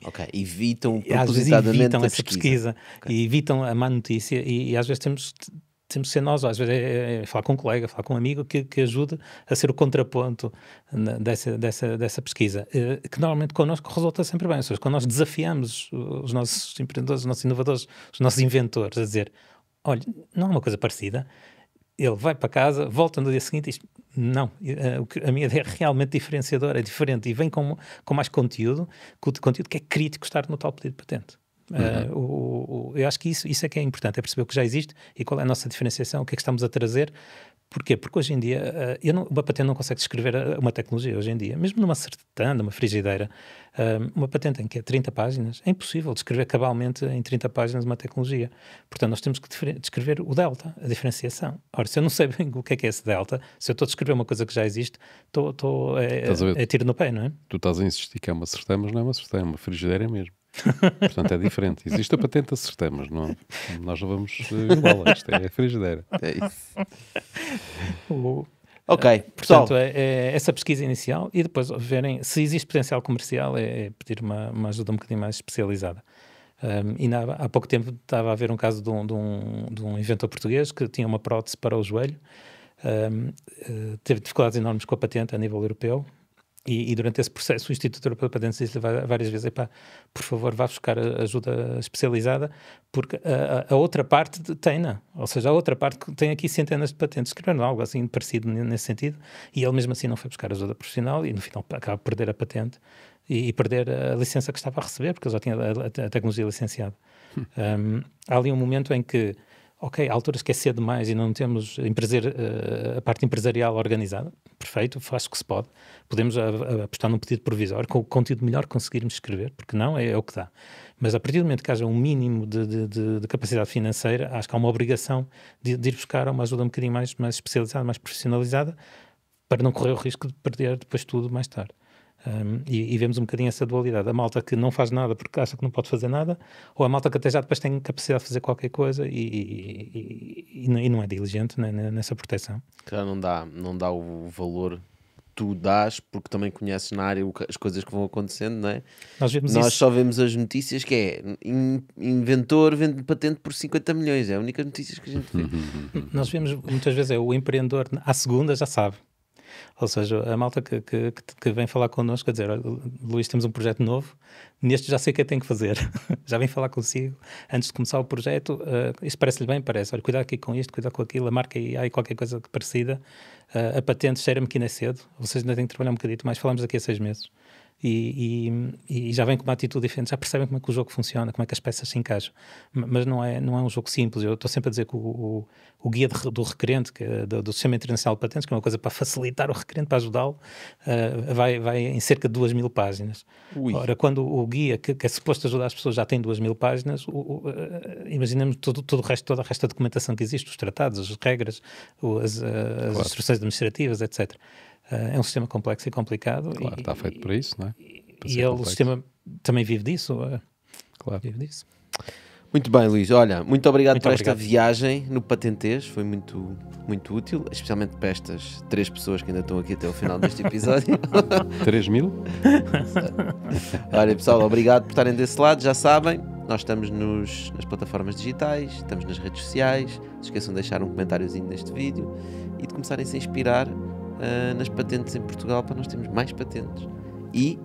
Ok. Evitam propositadamente essa pesquisa. Okay. E evitam a má notícia e às vezes temos que ser nós, às vezes é falar com um colega, falar com um amigo que ajude a ser o contraponto dessa pesquisa, que normalmente connosco resulta sempre bem. Ou seja, quando nós desafiamos os nossos empreendedores, os nossos inovadores, os nossos inventores a dizer, olha, não é uma coisa parecida, ele vai para casa, volta no dia seguinte e diz, não, a minha ideia é realmente diferenciadora, é diferente e vem com mais conteúdo que é crítico estar no tal pedido de patente. Eu acho que isso é que é importante, é perceber o que já existe e qual é a nossa diferenciação, o que é que estamos a trazer. Porquê? Porque hoje em dia uma patente não consegue descrever uma tecnologia hoje em dia, mesmo numa sertã, numa frigideira, uma patente em que é 30 páginas, é impossível descrever cabalmente em 30 páginas uma tecnologia. Portanto, nós temos que descrever o delta, a diferenciação. Ora, se eu não sei bem o que é esse delta, se eu estou a descrever uma coisa que já existe, é tiro no pé, não é? Tu estás a insistir que é uma sertã, mas não é uma sertã, é uma frigideira mesmo. Portanto, é diferente. Existe a patente, acertamos, não? Nós não vamos igual. Isto é a frigideira. É isso. Ok, pessoal. Portanto, é essa pesquisa inicial e depois verem se existe potencial comercial, é pedir uma ajuda um bocadinho mais especializada. Há pouco tempo estava a ver um caso de um inventor português que tinha uma prótese para o joelho, teve dificuldades enormes com a patente a nível europeu. E durante esse processo o Instituto Europeu de Patentes disse várias vezes, por favor, vá buscar ajuda especializada, porque a outra parte tem-na, ou seja, a outra parte tem aqui centenas de patentes, escreveram algo assim parecido nesse sentido, e ele mesmo assim não foi buscar ajuda profissional e no final acaba por perder a patente e perder a licença que estava a receber, porque ele já tinha a tecnologia licenciada. Há ali um momento em que há alturas que é cedo demais e não temos a parte empresarial organizada. Perfeito, faz o que se pode. Podemos apostar num pedido provisório, com o conteúdo melhor que conseguirmos escrever, porque não é o que dá. Mas a partir do momento que haja um mínimo de capacidade financeira, acho que há uma obrigação de ir buscar uma ajuda um bocadinho mais especializada, mais profissionalizada, para não correr o risco de perder depois tudo mais tarde. E vemos um bocadinho essa dualidade. A malta que não faz nada porque acha que não pode fazer nada, ou a malta que até já depois tem capacidade de fazer qualquer coisa e não é diligente nessa proteção. Claro, não dá o valor que tu dás, porque também conheces na área as coisas que vão acontecendo, não é? Nós só vemos as notícias que é inventor vende patente por 50 milhões, é a única notícia que a gente vê. Nós vemos muitas vezes o empreendedor à segunda já sabe. Ou seja, a malta que vem falar connosco, a dizer, Luís, temos um projeto novo, neste já sei o que tenho que fazer, já vem falar consigo, antes de começar o projeto, isto parece-lhe bem? Parece, olha, cuidado aqui com isto, cuidado com aquilo, a marca aí qualquer coisa parecida, a patente cheira-me que ainda é cedo, vocês ainda têm que trabalhar um bocadinho mais, falamos daqui a 6 meses. E já vem com uma atitude diferente, já percebem como é que o jogo funciona, como é que as peças se encaixam, mas não é um jogo simples. Eu estou sempre a dizer que o guia do requerente, do Sistema Internacional de Patentes, que é uma coisa para facilitar o requerente, para ajudá-lo, vai em cerca de 2.000 páginas. Ui. Ora, quando o guia, que é suposto ajudar as pessoas, já tem 2.000 páginas, imaginemos toda a resta da documentação que existe, os tratados, as regras, as instruções administrativas, etc. É um sistema complexo e complicado. Claro, está feito para isso, não é? O sistema também vive disso. Claro. Vive disso. Muito bem, Luís. Olha, muito obrigado por esta viagem no Patentês. Foi muito, muito útil, especialmente para estas 3 pessoas que ainda estão aqui até o final deste episódio. 3.000? Olha, pessoal, obrigado por estarem desse lado. Já sabem, nós estamos nas plataformas digitais, estamos nas redes sociais. Não se esqueçam de deixar um comentáriozinho neste vídeo e de começarem a se inspirar nas patentes em Portugal, para nós termos mais patentes e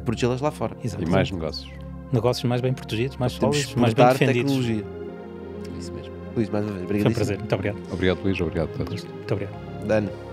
protegê-las lá fora. Exatamente. E mais negócios. Negócios mais bem protegidos, mais Temos sólidos, mais bem defendidos. Tecnologia. Isso mesmo. Luís, mais uma vez, obrigado. Foi um prazer. Muito obrigado. Obrigado, Luís. Obrigado a todos. Muito obrigado. Dano.